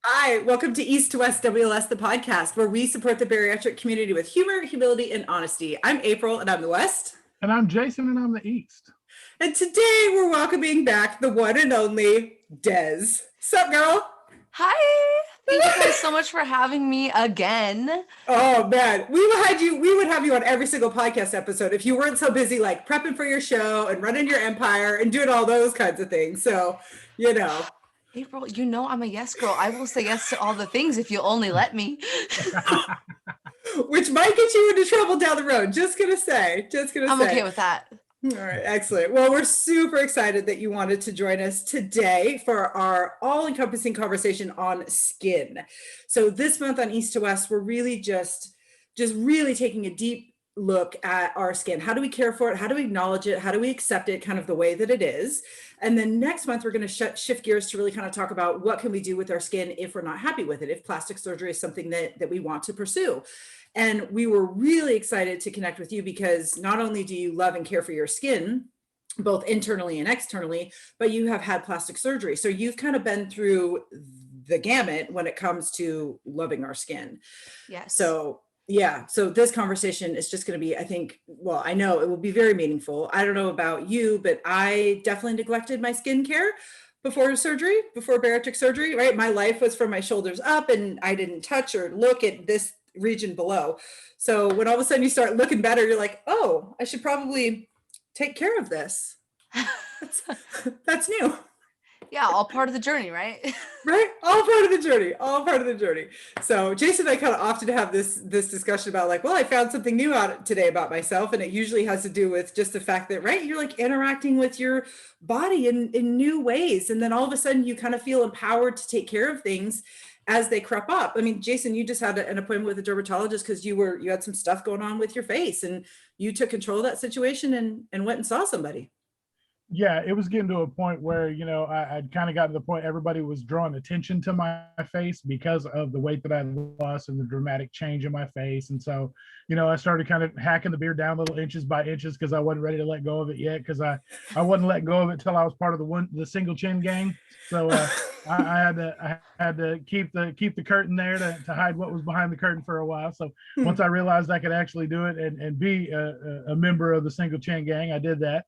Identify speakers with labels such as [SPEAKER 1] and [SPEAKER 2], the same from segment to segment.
[SPEAKER 1] Hi, welcome to East to West WLS, the podcast, where we support the bariatric community with humor, humility, and honesty. I'm April, and I'm the West.
[SPEAKER 2] And I'm Jason, and I'm the East.
[SPEAKER 1] And today we're welcoming back the one and only Des. Sup, girl?
[SPEAKER 3] Hi. Thank you guys so much for having me again.
[SPEAKER 1] Oh man, we would have you on every single podcast episode if you weren't so busy like prepping for your show and running your empire and doing all those kinds of things. So,
[SPEAKER 3] April, I'm a yes girl. I will say yes to all the things if you'll only let me.
[SPEAKER 1] Which might get you into trouble down the road. Just gonna say.
[SPEAKER 3] I'm okay with that.
[SPEAKER 1] All right, excellent. Well, we're super excited that you wanted to join us today for our all-encompassing conversation on skin. So this month on East to West, we're really just really taking a deep look at our skin. How do we care for it? How do we acknowledge it? How do we accept it kind of the way that it is? And then next month, we're going to shift gears to really kind of talk about what can we do with our skin if we're not happy with it, if plastic surgery is something that we want to pursue. And we were really excited to connect with you because not only do you love and care for your skin, both internally and externally, but you have had plastic surgery. So you've kind of been through the gamut when it comes to loving our skin.
[SPEAKER 3] Yes.
[SPEAKER 1] So this conversation is just going to be, I know it will be very meaningful. I don't know about you, but I definitely neglected my skincare before bariatric surgery, right? My life was from my shoulders up and I didn't touch or look at this region below. So when all of a sudden you start looking better, you're like, oh, I should probably take care of this. That's new.
[SPEAKER 3] Yeah, all part of the journey, right?
[SPEAKER 1] Right? All part of the journey. So Jason and I kind of often have this discussion about like, well, I found something new out today about myself. And it usually has to do with just the fact that, right, you're like interacting with your body in new ways. And then all of a sudden you kind of feel empowered to take care of things as they crop up. I mean, Jason, you just had an appointment with a dermatologist because you had some stuff going on with your face and you took control of that situation and went and saw somebody.
[SPEAKER 2] Yeah, it was getting to a point where, I'd kind of got to the point everybody was drawing attention to my face because of the weight that I lost and the dramatic change in my face. And so, I started kind of hacking the beard down little inches by inches because I wasn't ready to let go of it yet because I wasn't letting go of it till I was part of the single chin gang. So I had to keep the curtain there to hide what was behind the curtain for a while. So once I realized I could actually do it and be a member of the single chin gang, I did that.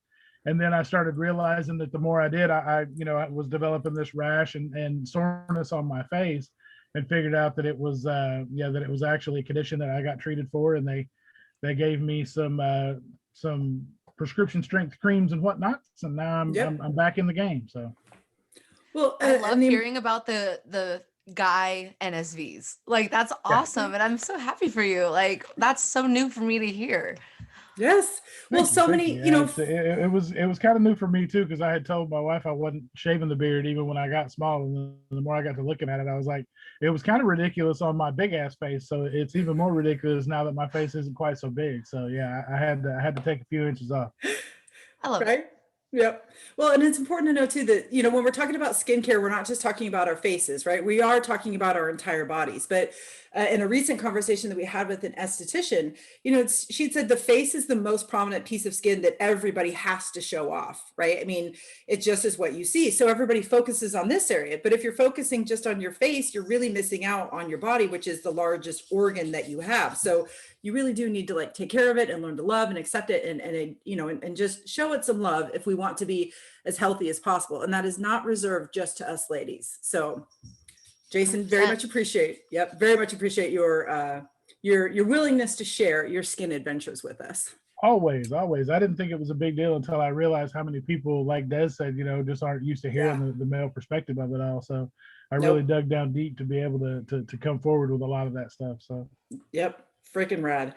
[SPEAKER 2] And then I started realizing that the more I did, I was developing this rash and soreness on my face, and figured out that it was actually a condition that I got treated for, and they gave me some prescription strength creams and whatnot, and now I'm back in the game. So,
[SPEAKER 3] well, I love hearing about the guy NSVs. Like that's awesome, and I'm so happy for you. Like that's so new for me to hear.
[SPEAKER 1] Yes. Well,
[SPEAKER 2] it was kind of new for me too, because I had told my wife I wasn't shaving the beard even when I got small, and the more I got to looking at it, I was like, it was kind of ridiculous on my big ass face. So it's even more ridiculous now that my face isn't quite so big. So yeah, I had to take a few inches off.
[SPEAKER 3] I love it.
[SPEAKER 1] Yep. Well, and it's important to know too that, when we're talking about skincare, we're not just talking about our faces, right? We are talking about our entire bodies. But in a recent conversation that we had with an esthetician, she said the face is the most prominent piece of skin that everybody has to show off, right? I mean, it just is what you see. So everybody focuses on this area. But if you're focusing just on your face, you're really missing out on your body, which is the largest organ that you have. So you really do need to like take care of it and learn to love and accept it and just show it some love if we want to be as healthy as possible. And that is not reserved just to us ladies. So Jason, very much appreciate your willingness to share your skin adventures with us.
[SPEAKER 2] Always. I didn't think it was a big deal until I realized how many people, like Des said, just aren't used to hearing the male perspective of it all. So I really dug down deep to be able to come forward with a lot of that stuff. So
[SPEAKER 1] yep. Freaking rad.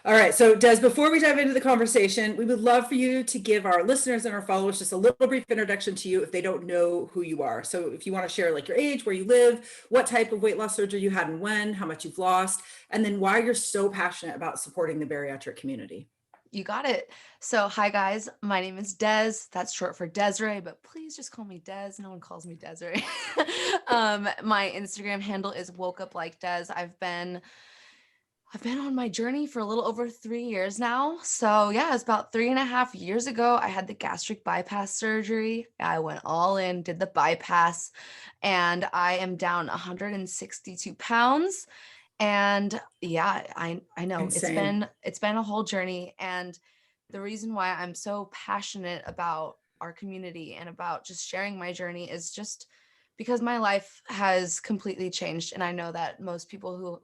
[SPEAKER 1] All right. So Des, before we dive into the conversation, we would love for you to give our listeners and our followers just a little brief introduction to you if they don't know who you are. So if you want to share like your age, where you live, what type of weight loss surgery you had and when, how much you've lost, and then why you're so passionate about supporting the bariatric community.
[SPEAKER 3] You got it. So hi guys, my name is Des. That's short for Desiree, but please just call me Des. No one calls me Desiree. My Instagram handle is woke up like Des. I've been I've been on my journey for a little over 3 years now. So yeah, it's about 3.5 years ago. I had the gastric bypass surgery. I went all in, did the bypass, and I am down 162 pounds. And yeah, I know
[SPEAKER 1] Insane.
[SPEAKER 3] it's been a whole journey. And the reason why I'm so passionate about our community and about just sharing my journey is just because my life has completely changed. And I know that most people who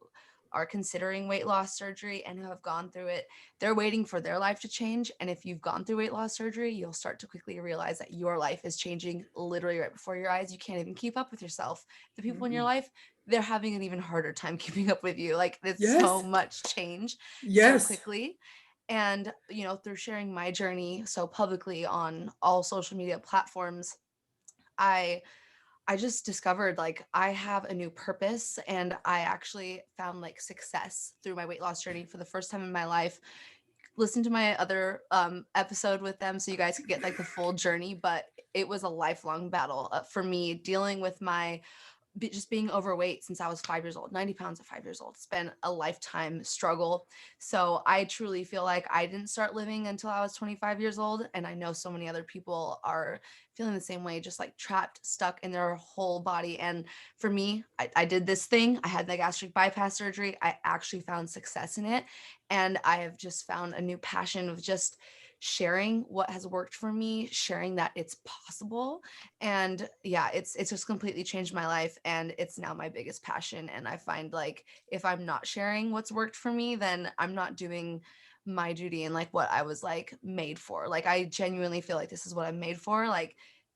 [SPEAKER 3] are considering weight loss surgery and who have gone through it, they're waiting for their life to change. And if you've gone through weight loss surgery, you'll start to quickly realize that your life is changing literally right before your eyes. You can't even keep up with yourself. The people in your
[SPEAKER 1] Mm-mm.
[SPEAKER 3] life, they're having an even harder time keeping up with you. Like it's so
[SPEAKER 1] Yes.
[SPEAKER 3] much change so
[SPEAKER 1] Yes.
[SPEAKER 3] quickly. And, through sharing my journey so publicly on all social media platforms, I I just discovered like I have a new purpose, and I actually found like success through my weight loss journey for the first time in my life. Listen to my other episode with them so you guys could get like the full journey, but it was a lifelong battle for me dealing with my just being overweight since I was 5 years old, 90 pounds at 5 years old. It's been a lifetime struggle. So I truly feel like I didn't start living until I was 25 years old. And I know so many other people are feeling the same way, just like trapped, stuck in their whole body. And for me, I did this thing. I had the gastric bypass surgery. I actually found success in it. And I have just found a new passion of just sharing what has worked for me, sharing that it's possible. And yeah, it's just completely changed my life, and it's now my biggest passion. And I find like if I'm not sharing what's worked for me, then I'm not doing my duty and like what I was like made for. Like I genuinely feel like this is what I'm made for. Like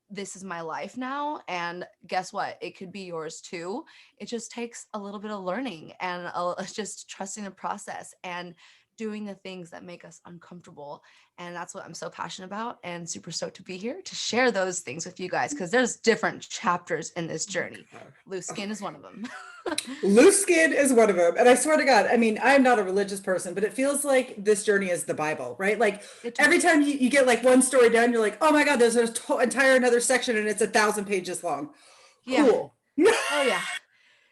[SPEAKER 3] this is my life now, and guess what, it could be yours too. It just takes a little bit of learning and just trusting the process and doing the things that make us uncomfortable. And that's what I'm so passionate about, and super stoked to be here to share those things with you guys, because there's different chapters in this journey. Loose skin is one of them.
[SPEAKER 1] Loose skin is one of them. And I swear to God, I mean, I'm not a religious person, but it feels like this journey is the Bible, right? Like every time you get like one story done, you're like, oh my God, there's an entire another section and it's 1,000 pages long.
[SPEAKER 3] Yeah.
[SPEAKER 1] Cool.
[SPEAKER 3] Oh yeah.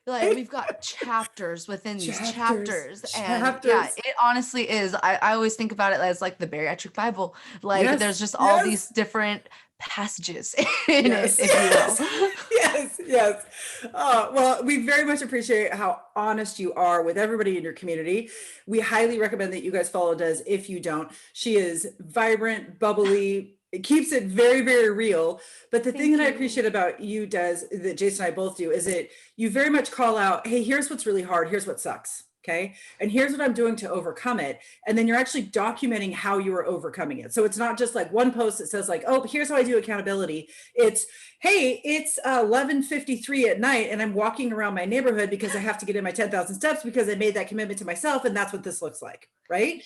[SPEAKER 3] Like we've got chapters within these
[SPEAKER 1] Chapters,
[SPEAKER 3] chapters, and yeah,
[SPEAKER 1] chapters.
[SPEAKER 3] it honestly is. I always think about it as like the Bariatric Bible. Like
[SPEAKER 1] Yes,
[SPEAKER 3] there's just all these
[SPEAKER 1] yes,
[SPEAKER 3] different passages in it,
[SPEAKER 1] yes,
[SPEAKER 3] if you will.
[SPEAKER 1] yes, yes, yes. Well, we very much appreciate how honest you are with everybody in your community. We highly recommend that you guys follow Des if you don't. She is vibrant, bubbly. It keeps it very, very real. But the thing
[SPEAKER 3] Thank
[SPEAKER 1] that I
[SPEAKER 3] you.
[SPEAKER 1] appreciate about you, Des, that Jason and I both do, is that you very much call out, hey, here's what's really hard. Here's what sucks. Okay. And here's what I'm doing to overcome it. And then you're actually documenting how you are overcoming it. So it's not just like one post that says like, oh, here's how I do accountability. It's, hey, it's 11:53 at night and I'm walking around my neighborhood because I have to get in my 10,000 steps because I made that commitment to myself. And that's what this looks like. Right.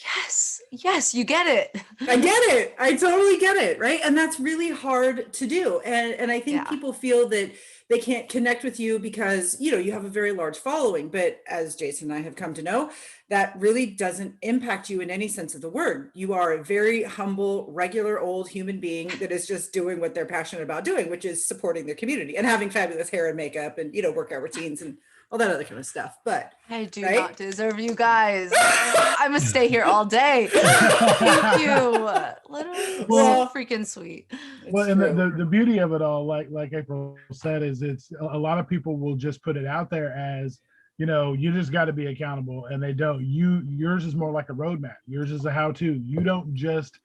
[SPEAKER 3] Yes, you get it.
[SPEAKER 1] I get it. I totally get it. Right. And that's really hard to do. And I think
[SPEAKER 3] Yeah.
[SPEAKER 1] people feel that they can't connect with you because, you have a very large following. But as Jason and I have come to know, that really doesn't impact you in any sense of the word. You are a very humble, regular old human being that is just doing what they're passionate about doing, which is supporting their community and having fabulous hair and makeup and, workout routines and all that other kind of stuff. But
[SPEAKER 3] I do
[SPEAKER 1] right.
[SPEAKER 3] not deserve you guys. I'm gonna stay here all day. Thank you. Literally,
[SPEAKER 1] Well,
[SPEAKER 3] so freaking sweet.
[SPEAKER 1] it's
[SPEAKER 2] Well, and
[SPEAKER 1] true.
[SPEAKER 2] the beauty of it all, like April said, is it's a lot of people will just put it out there as, you just got to be accountable, and they don't. Yours is more like a roadmap. Yours is a how-to. You don't just.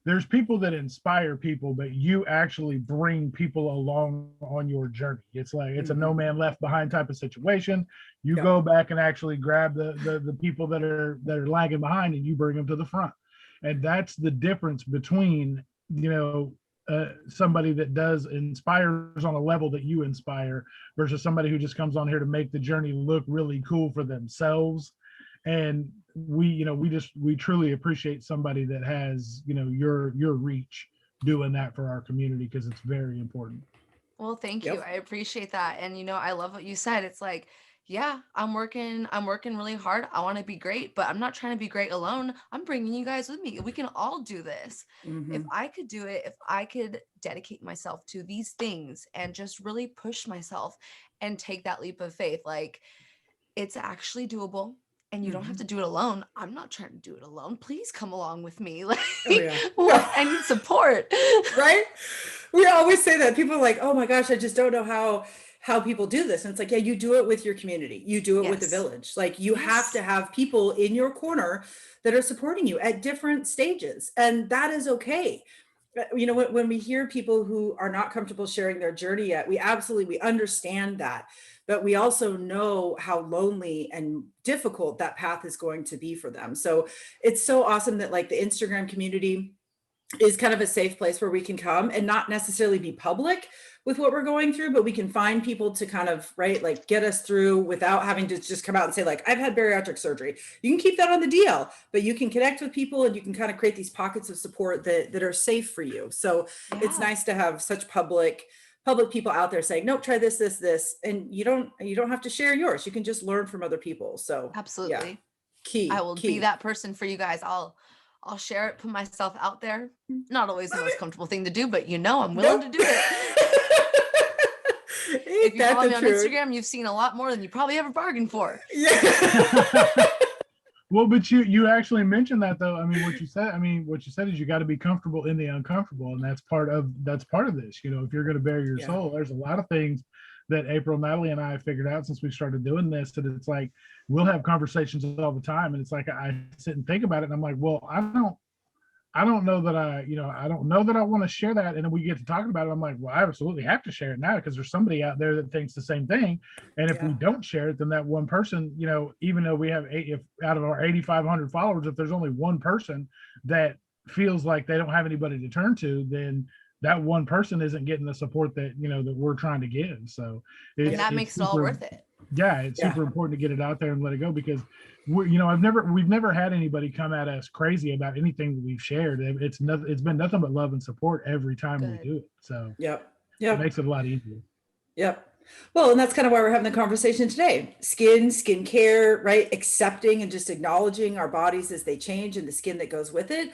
[SPEAKER 2] There's people that inspire people, but you actually bring people along on your journey. It's like it's a no man left behind type of situation. You
[SPEAKER 1] Yeah.
[SPEAKER 2] go back and actually grab the people that are lagging behind, and you bring them to the front. And that's the difference between somebody that does inspires on a level that you inspire versus somebody who just comes on here to make the journey look really cool for themselves. And we truly appreciate somebody that has your reach doing that for our community, because it's very important.
[SPEAKER 3] Well, thank you.
[SPEAKER 1] Yep.
[SPEAKER 3] I appreciate that. And I love what you said. It's like, yeah, I'm working really hard. I want to be great, but I'm not trying to be great alone. I'm bringing you guys with me. We can all do this. If I could do it, if I could dedicate myself to these things and just really push myself and take that leap of faith, like it's actually doable. and you don't have to do it alone. I'm not trying to do it alone. Please come along with me. Like,
[SPEAKER 1] Oh yeah.
[SPEAKER 3] what? I need support.
[SPEAKER 1] Right? We always say that. People are like, oh my gosh, I just don't know how people do this. And it's like, yeah, you do it with your community. You do it with the
[SPEAKER 3] Yes.
[SPEAKER 1] village. Like you have
[SPEAKER 3] Yes.
[SPEAKER 1] to have people in your corner that are supporting you at different stages. And that is okay. You know, when we hear people who are not comfortable sharing their journey yet, we understand that. But we also know how lonely and difficult that path is going to be for them. So it's so awesome that like the Instagram community is kind of a safe place where we can come and not necessarily be public with what we're going through, but we can find people to kind of, right, like get us through without having to just come out and say like, I've had bariatric surgery. You can keep that on the DL, but you can connect with people and you can kind of create these pockets of support that are safe for you. So it's
[SPEAKER 3] Yeah.
[SPEAKER 1] nice to have such public people out there saying, nope, try this. And you don't have to share yours. You can just learn from other people. So yeah,
[SPEAKER 3] Absolutely.
[SPEAKER 1] key.
[SPEAKER 3] I will be that person for you guys. I'll share it, put myself out there. Not always the most comfortable thing to do, but I'm willing to do it. If you
[SPEAKER 1] That's
[SPEAKER 3] follow
[SPEAKER 1] the
[SPEAKER 3] me on
[SPEAKER 1] truth.
[SPEAKER 3] Instagram, you've seen a lot more than you probably ever bargained for.
[SPEAKER 1] Yeah.
[SPEAKER 2] Well, but you actually mentioned that though. What you said is you got to be comfortable in the uncomfortable, and that's part of this. If you're going to bare your soul, there's a lot of things that April, Natalie, and I have figured out since we started doing this, that it's like we'll have conversations all the time, and it's like I sit and think about it, and I'm like, well, I don't know that I don't know that I want to share that. And then we get to talking about it. I'm like, well, I absolutely have to share it now because there's somebody out there that thinks the same thing. And if we don't share it, then that one person, even though we have if out of our 8,500 followers, if there's only one person that feels like they don't have anybody to turn to, then that one person isn't getting the support that, that we're trying to give. So
[SPEAKER 3] and that makes it all worth it.
[SPEAKER 2] Yeah, it's super important to get it out there and let it go, because we've never had anybody come at us crazy about anything that we've shared. It's been nothing but love and support every time we do it. So it makes it a lot easier.
[SPEAKER 1] Yep. Well, and that's kind of why we're having the conversation today. Skincare, right? Accepting and just acknowledging our bodies as they change and the skin that goes with it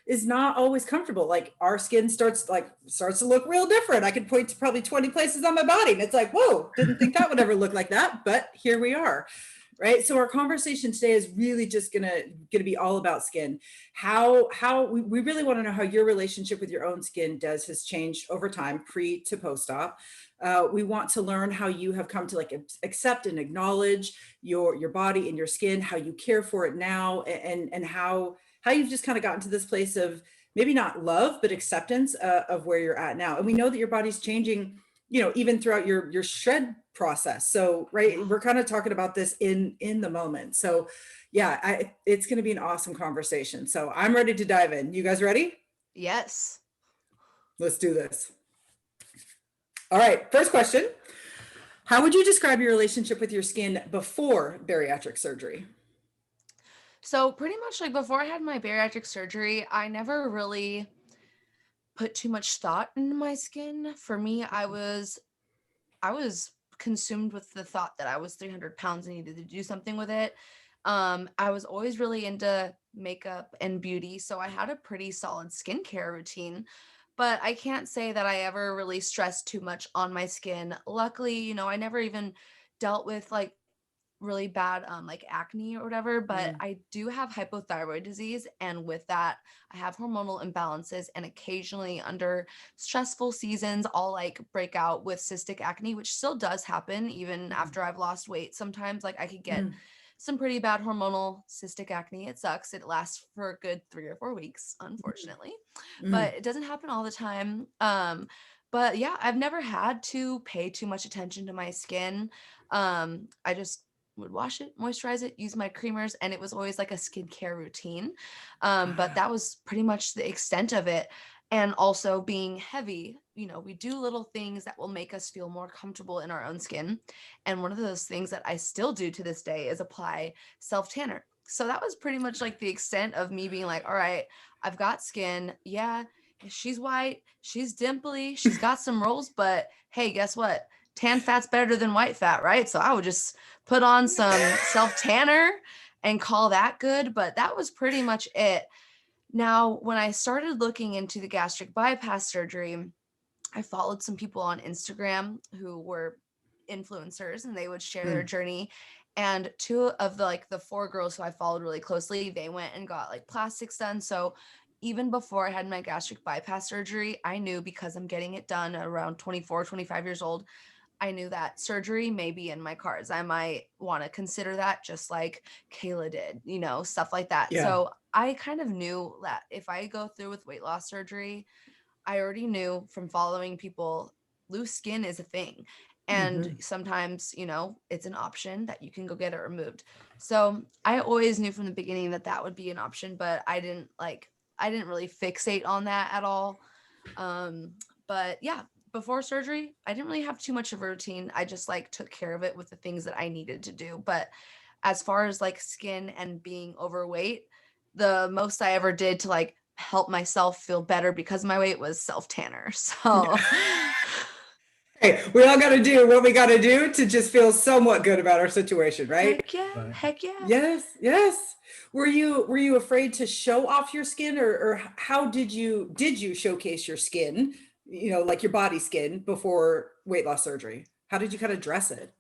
[SPEAKER 1] is not always comfortable. Like our skin starts to look real different. I could point to probably 20 places on my body and it's like, whoa, didn't think that would ever look like that, but here we are. Right. So our conversation today is really just gonna be all about skin. How we really want to know how your relationship with your own skin has changed over time, pre to post-op. We want to learn how you have come to like accept and acknowledge your body and your skin, how you care for it now, and how you've just kind of gotten to this place of maybe not love, but acceptance of where you're at now. And we know that your body's changing, even throughout your shred process. So, right, we're kind of talking about this in the moment. So yeah, it's going to be an awesome conversation. So I'm ready to dive in. You guys ready?
[SPEAKER 3] Yes.
[SPEAKER 1] Let's do this. All right, first question. How would you describe your relationship with your skin before bariatric surgery?
[SPEAKER 3] So pretty much like before I had my bariatric surgery, I never really put too much thought into my skin. For me, I was consumed with the thought that I was 300 pounds and needed to do something with it. I was always really into makeup and beauty, so I had a pretty solid skincare routine, but I can't say that I ever really stressed too much on my skin. Luckily, I never even dealt with like really bad like acne or whatever, but I do have hypothyroid disease, and with that I have hormonal imbalances, and occasionally under stressful seasons I'll like break out with cystic acne, which still does happen even after I've lost weight. Sometimes like I could get some pretty bad hormonal cystic acne. It sucks. It lasts for a good 3 or 4 weeks, unfortunately, but it doesn't happen all the time. But yeah, I've never had to pay too much attention to my skin. I just would wash it, moisturize it, use my creamers, and it was always like a skincare routine. But that was pretty much the extent of it. And also being heavy, we do little things that will make us feel more comfortable in our own skin. And one of those things that I still do to this day is apply self tanner. So that was pretty much like the extent of me being like, all right, I've got skin. Yeah, she's white, she's dimply, she's got some rolls, but hey, guess what? Tan fat's better than white fat, right? So I would just put on some self tanner and call that good. But that was pretty much it. Now, when I started looking into the gastric bypass surgery, I followed some people on Instagram who were influencers, and they would share their journey. And two of the 4 girls who I followed really closely, they went and got like plastics done. So even before I had my gastric bypass surgery, I knew, because I'm getting it done at around 24, 25 years old, I knew that surgery may be in my cards. I might want to consider that, just like Kayla did, stuff like that.
[SPEAKER 1] Yeah.
[SPEAKER 3] So I kind of knew that if I go through with weight loss surgery, I already knew from following people, loose skin is a thing. And sometimes, it's an option that you can go get it removed. So I always knew from the beginning that that would be an option, but I didn't really fixate on that at all. But yeah, before surgery, I didn't really have too much of a routine. I just took care of it with the things that I needed to do. But as far as skin and being overweight, the most I ever did to help myself feel better because of my weight was self-tanner. So
[SPEAKER 1] hey, we all got to do what we got to do to just feel somewhat good about our situation, right?
[SPEAKER 3] heck yeah.
[SPEAKER 2] Right.
[SPEAKER 3] Heck yeah.
[SPEAKER 1] Yes. Were you afraid to show off your skin, or how did you showcase your skin, like your body skin, before weight loss surgery? How did you kind of dress it?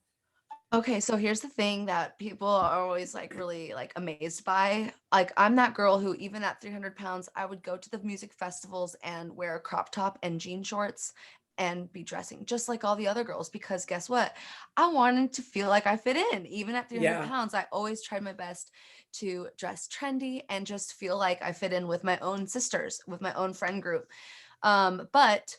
[SPEAKER 3] Okay, so here's the thing that people are always really amazed by. I'm that girl who, even at 300 pounds, I would go to the music festivals and wear a crop top and jean shorts and be dressing just like all the other girls, because guess what? I wanted to feel like I fit in. Even at 300
[SPEAKER 1] Yeah.
[SPEAKER 3] pounds, I always tried my best to dress trendy and just feel like I fit in with my own sisters, with my own friend group. But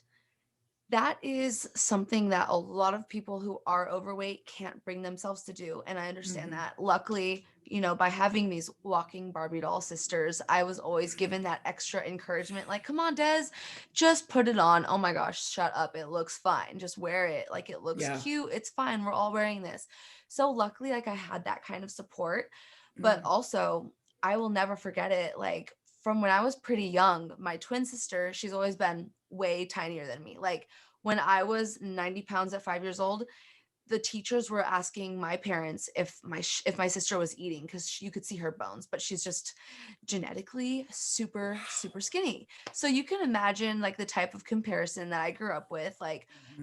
[SPEAKER 3] that is something that a lot of people who are overweight can't bring themselves to do. And I understand that. Luckily, by having these walking Barbie doll sisters, I was always given that extra encouragement. Like, come on, Des, just put it on. Oh my gosh, shut up. It looks fine. Just wear it. It looks cute. It's fine. We're all wearing this. So luckily, I had that kind of support. But also, I will never forget it. From when I was pretty young, my twin sister, she's always been way tinier than me. When I was 90 pounds at 5 years old, the teachers were asking my parents if my sister was eating, because you could see her bones, but she's just genetically super, super skinny. So you can imagine the type of comparison that I grew up with.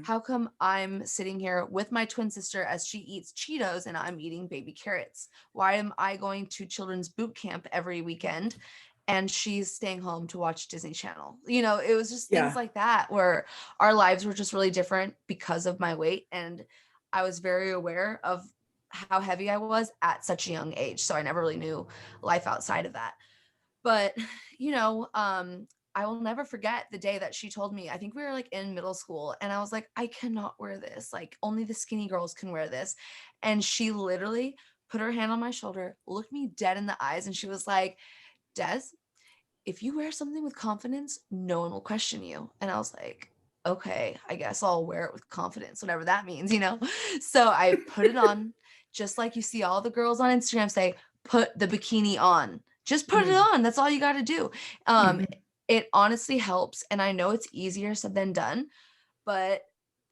[SPEAKER 3] How come I'm sitting here with my twin sister as she eats Cheetos and I'm eating baby carrots? Why am I going to children's boot camp every weekend and she's staying home to watch Disney Channel? It was just things like that, where our lives were just really different because of my weight. And I was very aware of how heavy I was at such a young age. So I never really knew life outside of that. But, I will never forget the day that she told me, I think we were in middle school, and I was like, I cannot wear this. Only the skinny girls can wear this. And she literally put her hand on my shoulder, looked me dead in the eyes, and she was like, Des, if you wear something with confidence, no one will question you. And I was like, okay, I guess I'll wear it with confidence, whatever that means, So I put it on, just like you see all the girls on Instagram say, put the bikini on. Just put it on. That's all you got to do. It honestly helps. And I know it's easier said than done. But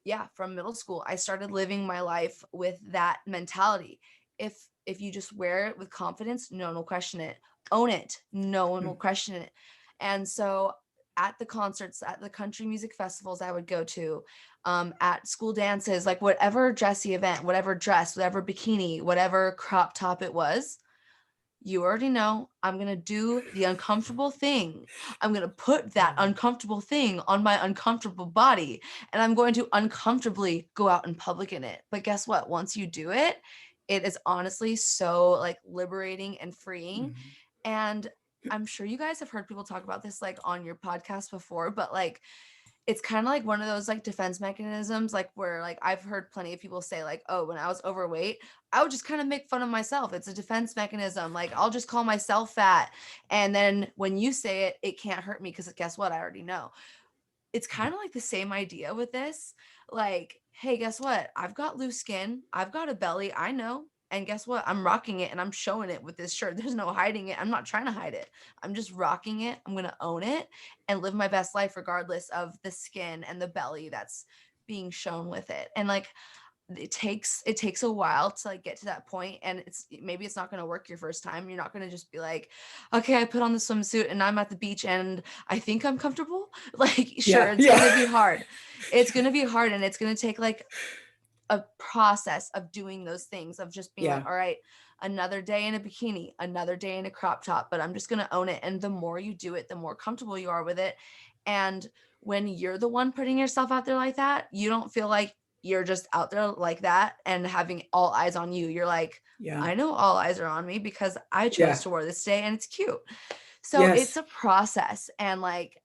[SPEAKER 3] yeah, from middle school, I started living my life with that mentality. If you just wear it with confidence, no one will question it. Own it. No one will question it. And so at the concerts, at the country music festivals I would go to, at school dances, whatever dressy event, whatever dress, whatever bikini, whatever crop top it was, you already know I'm going to do the uncomfortable thing. I'm going to put that uncomfortable thing on my uncomfortable body, and I'm going to uncomfortably go out in public in it. But guess what? Once you do it, it is honestly so liberating and freeing. And I'm sure you guys have heard people talk about this on your podcast before, but it's kind of one of those defense mechanisms, where I've heard plenty of people say oh, when I was overweight, I would just kind of make fun of myself. It's a defense mechanism. I'll just call myself fat. And then when you say it, it can't hurt me, because guess what? I already know. It's kind of the same idea with this. Hey, guess what? I've got loose skin. I've got a belly. I know. And guess what? I'm rocking it and I'm showing it with this shirt. There's no hiding it. I'm not trying to hide it. I'm just rocking it. I'm going to own it and live my best life regardless of the skin and the belly that's being shown with it. And it takes a while to get to that point, and maybe it's not going to work your first time. You're not going to just be okay, I put on the swimsuit and I'm at the beach and I think I'm comfortable. Sure, it's going to be hard. It's going to be hard, and it's going to take a process of doing those things, of just being like,
[SPEAKER 1] Yeah.
[SPEAKER 3] all right, another day in a bikini, another day in a crop top, but I'm just going to own it. And the more you do it, the more comfortable you are with it. And when you're the one putting yourself out there like that, you don't feel like you're just out there like that and having all eyes on you. You're like,
[SPEAKER 1] Yeah.
[SPEAKER 3] I know all eyes are on me because I chose
[SPEAKER 1] Yeah.
[SPEAKER 3] to wear this today and it's cute. So it's
[SPEAKER 1] Yes.
[SPEAKER 3] a process. And like,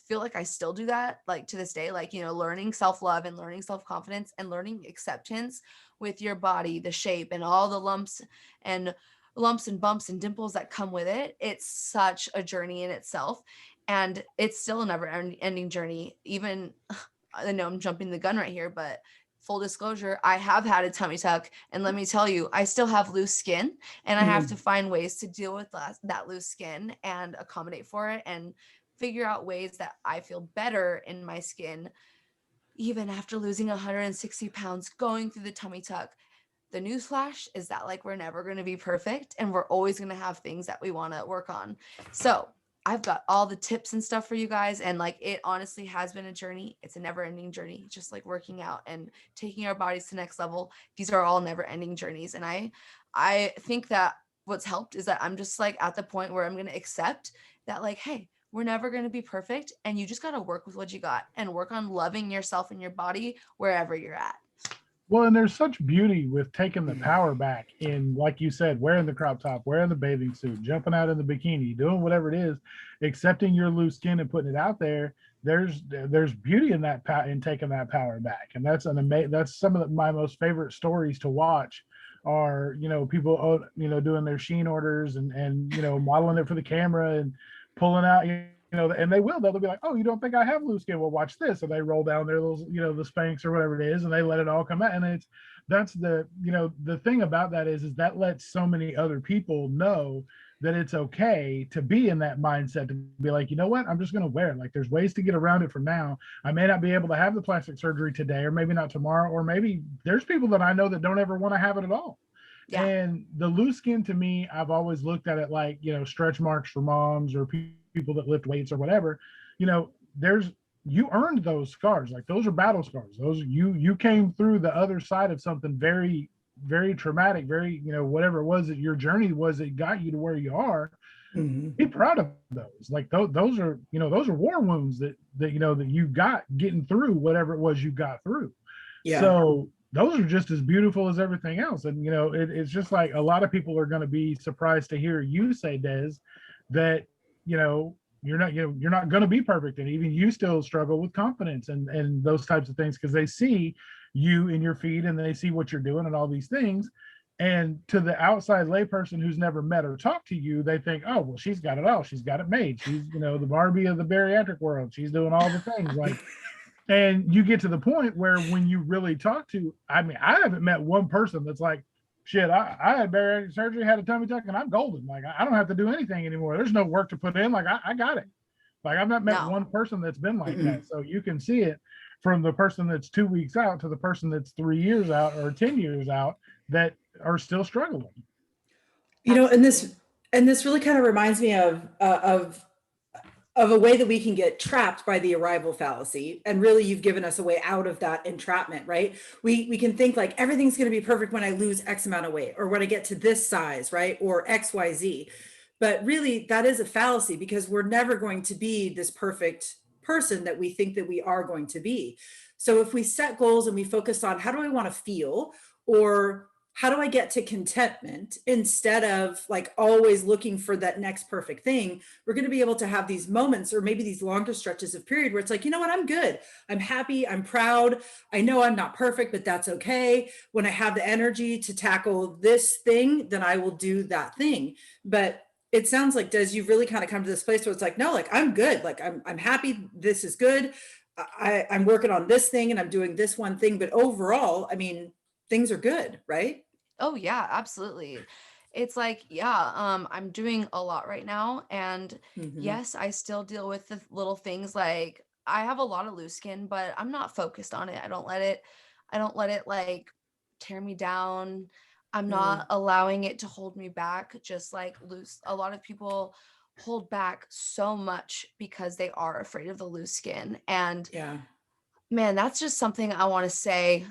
[SPEAKER 3] feel like I still do that, like to this day, like, learning self-love and learning self-confidence and learning acceptance with your body, the shape and all the and bumps and dimples that come with it. It's such a journey in itself. And it's still a never ending journey. Even, I know I'm jumping the gun right here, but full disclosure, I have had a tummy tuck, and let me tell you, I still have loose skin, and I have to find ways to deal with that loose skin and accommodate for it and figure out ways that I feel better in my skin, even after losing 160 pounds, going through the tummy tuck. The newsflash is that like we're never going to be perfect, and we're always going to have things that we want to work on. So I've got all the tips and stuff for you guys, and like it honestly has been a journey. It's a never ending journey, just like working out and taking our bodies to the next level. These are all never ending journeys. And I think that what's helped is that I'm just like at the point where I'm going to accept that, like, hey, we're never going to be perfect, and you just got to work with what you got and work on loving yourself and your body wherever you're at.
[SPEAKER 2] Well, and there's such beauty with taking the power back in, like you said, wearing the crop top, wearing the bathing suit, jumping out in the bikini, doing whatever it is, accepting your loose skin and putting it out there. There's beauty in that in taking that power back, and that's some of my most favorite stories to watch. Are people doing their Shein orders and modeling it for the camera and pulling out and they'll be like, oh, you don't think I have loose skin? Well, watch this. And they roll down their little, the Spanx or whatever it is, and they let it all come out. And that's the thing about that is that lets so many other people know that it's okay to be in that mindset, to be like, you know what, I'm just going to wear it. Like, there's ways to get around it from now. I may not be able to have the plastic surgery today, or maybe not tomorrow, or maybe there's people that I know that don't ever want to have it at all.
[SPEAKER 3] Yeah.
[SPEAKER 2] And the loose skin, to me, I've always looked at it like, stretch marks for moms or people that lift weights or whatever. You earned those scars. Like, those are battle scars. Those you came through the other side of something very, very traumatic, very, whatever it was that your journey was that got you to where you are. Be proud of those. Like, those are war wounds that you got getting through whatever it was you got through.
[SPEAKER 1] Yeah.
[SPEAKER 2] So those are just as beautiful as everything else. And it's just like, a lot of people are going to be surprised to hear you say, Des, that you're not going to be perfect, and even you still struggle with confidence and those types of things, because they see you in your feed and they see what you're doing and all these things. And to the outside layperson who's never met or talked to you, they think, oh, well, she's got it all. She's got it made. She's the Barbie of the bariatric world. She's doing all the things. Like, and you get to the point where when you really talk to, I haven't met one person that's like, shit, I had bariatric surgery, had a tummy tuck, and I'm golden. Like, I don't have to do anything anymore. There's no work to put in. Like, I got it. Like, I've not met one person that's been like that. So you can see it from the person that's 2 weeks out to the person that's 3 years out or 10 years out that are still struggling.
[SPEAKER 1] And this really kind of reminds me of a way that we can get trapped by the arrival fallacy. And really, you've given us a way out of that entrapment, right? We can think like everything's going to be perfect when I lose X amount of weight, or when I get to this size, right? Or XYZ. But really, that is a fallacy, because we're never going to be this perfect person that we think that we are going to be. So if we set goals and we focus on how do I want to feel, or how do I get to contentment, instead of like always looking for that next perfect thing, we're going to be able to have these moments, or maybe these longer stretches of period where it's like, you know what, I'm good. I'm happy. I'm proud. I know I'm not perfect, but that's okay. When I have the energy to tackle this thing, then I will do that thing. But it sounds like, Des, you've really kind of come to this place where it's like, no, like, I'm good. Like, I'm happy. This is good. I'm working on this thing and I'm doing this one thing, but overall, things are good, right?
[SPEAKER 3] Oh yeah, absolutely. It's like, yeah, I'm doing a lot right now. And yes, I still deal with the little things. Like, I have a lot of loose skin, but I'm not focused on it. I don't let it like tear me down. I'm not allowing it to hold me back, just like loose. A lot of people hold back so much because they are afraid of the loose skin. And
[SPEAKER 1] Yeah.
[SPEAKER 3] man, that's just something I want to say.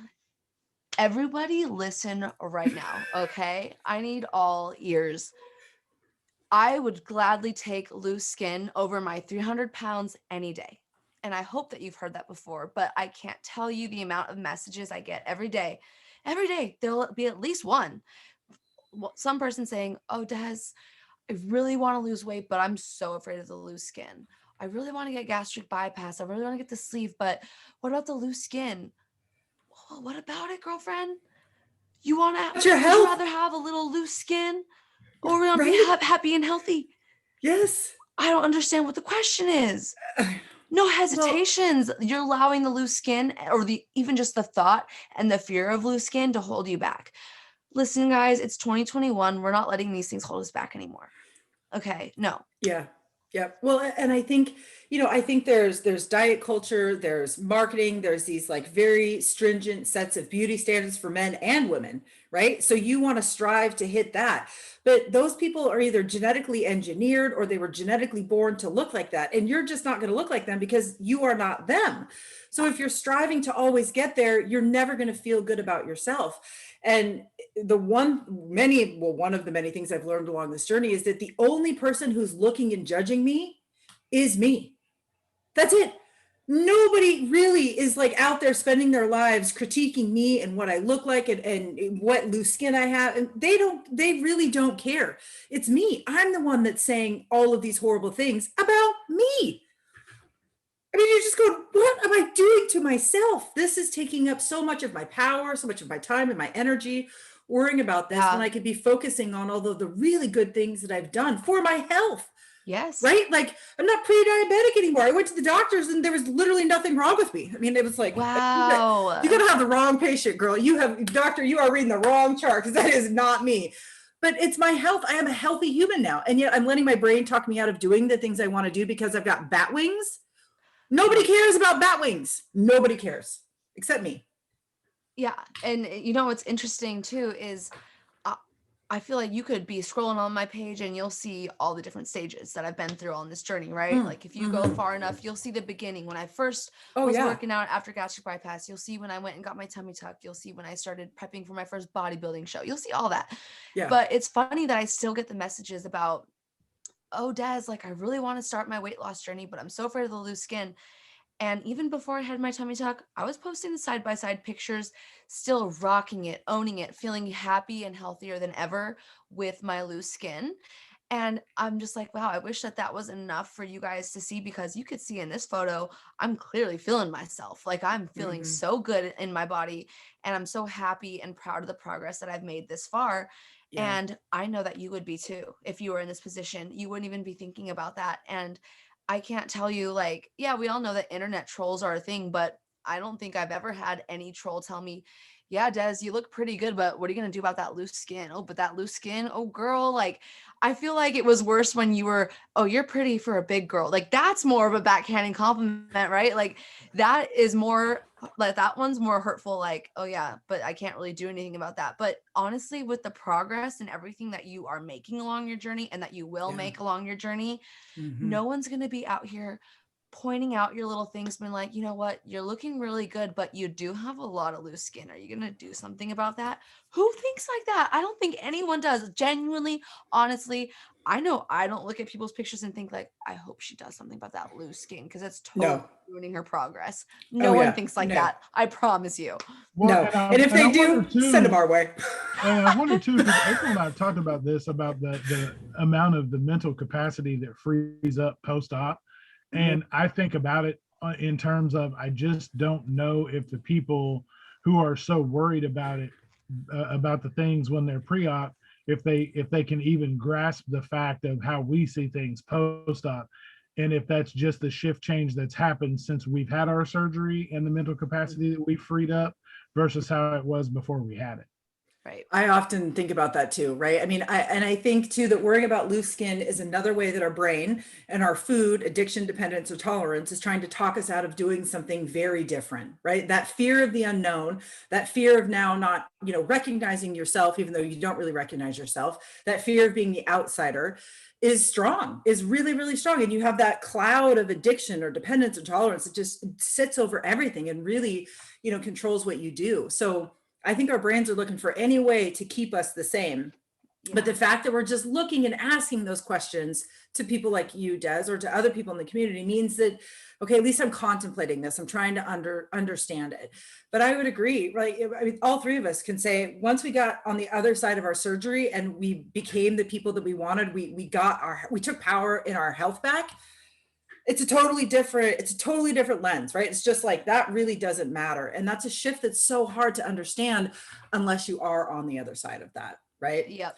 [SPEAKER 3] Everybody listen right now, okay? I need all ears. I would gladly take loose skin over my 300 pounds any day. And I hope that you've heard that before, but I can't tell you the amount of messages I get every day. Every day, there'll be at least one. Some person saying, oh, Des, I really want to lose weight, but I'm so afraid of the loose skin. I really want to get gastric bypass. I really want to get the sleeve, but what about the loose skin? Well, what about it, girlfriend? You want
[SPEAKER 1] What's
[SPEAKER 3] to,
[SPEAKER 1] your
[SPEAKER 3] would you
[SPEAKER 1] health?
[SPEAKER 3] rather have a little loose skin or want to be
[SPEAKER 1] Right?
[SPEAKER 3] happy and healthy?
[SPEAKER 1] Yes.
[SPEAKER 3] I don't understand what the question is. No
[SPEAKER 1] Well,
[SPEAKER 3] hesitations. You're allowing the loose skin or even just the thought and the fear of loose skin to hold you back. Listen, guys, it's 2021. We're not letting these things hold us back anymore. Okay, no.
[SPEAKER 1] yeah. Yeah. Well, and I think, I think there's diet culture, there's marketing, there's these like very stringent sets of beauty standards for men and women, right? So you want to strive to hit that. But those people are either genetically engineered or they were genetically born to look like that. And you're just not going to look like them because you are not them. So if you're striving to always get there, you're never going to feel good about yourself. And one of the many things I've learned along this journey is that the only person who's looking and judging me is me. That's it. Nobody really is like out there spending their lives critiquing me and what I look like and what loose skin I have. And they really don't care. It's me. I'm the one that's saying all of these horrible things about me. I mean, you're just going, what am I doing to myself? This is taking up so much of my power, so much of my time and my energy worrying about this when I could be focusing on all of the really good things that I've done for my health.
[SPEAKER 3] Yes.
[SPEAKER 1] Right? Like I'm not pre-diabetic anymore. I went to the doctors and there was literally nothing wrong with me. I mean, it was like,
[SPEAKER 3] wow,
[SPEAKER 1] you gotta have the wrong patient, girl. You are reading the wrong chart because that is not me. But it's my health. I am a healthy human now. And yet I'm letting my brain talk me out of doing the things I want to do because I've got bat wings. Nobody cares about bat wings. Nobody cares except me.
[SPEAKER 3] Yeah. And what's interesting too is I feel like you could be scrolling on my page and you'll see all the different stages that I've been through on this journey, right? Like if you go far enough, you'll see the beginning when I first was working out after gastric bypass. You'll see when I went and got my tummy tuck. You'll see when I started prepping for my first bodybuilding show. You'll see all that. Yeah. But it's funny that I still get the messages about, oh, Des, like I really want to start my weight loss journey, but I'm so afraid of the loose skin. And even before I had my tummy tuck, I was posting side-by-side pictures, still rocking it, owning it, feeling happy and healthier than ever with my loose skin. And I'm just like, wow, I wish that was enough for you guys to see, because you could see in this photo, I'm clearly feeling myself. Like I'm feeling so good in my body, and I'm so happy and proud of the progress that I've made this far. Yeah. And I know that you would be too. If you were in this position, you wouldn't even be thinking about that. And I can't tell you, like, yeah, we all know that internet trolls are a thing, but I don't think I've ever had any troll tell me, yeah, Des, you look pretty good, but what are you going to do about that loose skin? Oh, but that loose skin, oh, girl, like, I feel like it was worse when you were, oh, you're pretty for a big girl. Like, that's more of a backhanding compliment, right? Like, that is more, like, that one's more hurtful, like, oh, yeah, but I can't really do anything about that. But honestly, with the progress and everything that you are making along your journey and that you will make along your journey, no one's going to be out here pointing out your little things, being like, you know what, you're looking really good, but you do have a lot of loose skin. Are you going to do something about that? Who thinks like that? I don't think anyone does. Genuinely, honestly, I know I don't look at people's pictures and think like, I hope she does something about that loose skin, because it's totally ruining her progress. No one thinks like that. I promise you.
[SPEAKER 2] Well,
[SPEAKER 1] and if they do, send them our way.
[SPEAKER 2] And I wonder too, because April and I talked about this, about the amount of the mental capacity that frees up post-op. And I think about it in terms of, I just don't know if the people who are so worried about it, about the things when they're pre-op, if they can even grasp the fact of how we see things post-op, and if that's just the shift change that's happened since we've had our surgery and the mental capacity that we freed up versus how it was before we had it.
[SPEAKER 1] Right. I often think about that too, right? I mean, I think too that worrying about loose skin is another way that our brain and our food addiction, dependence, or tolerance is trying to talk us out of doing something very different, right? That fear of the unknown, that fear of now not, recognizing yourself, even though you don't really recognize yourself, that fear of being the outsider is strong, is really, really strong. And you have that cloud of addiction or dependence or tolerance that just sits over everything and really, controls what you do. So I think our brains are looking for any way to keep us the same. But the fact that we're just looking and asking those questions to people like you, Des, or to other people in the community means that, okay, at least I'm contemplating this. I'm trying to understand it. But I would agree, right? I mean, all three of us can say once we got on the other side of our surgery and we became the people that we wanted, we took power in our health back. It's a totally different lens, right? It's just like that really doesn't matter. And that's a shift that's so hard to understand unless you are on the other side of that, right?
[SPEAKER 3] Yep.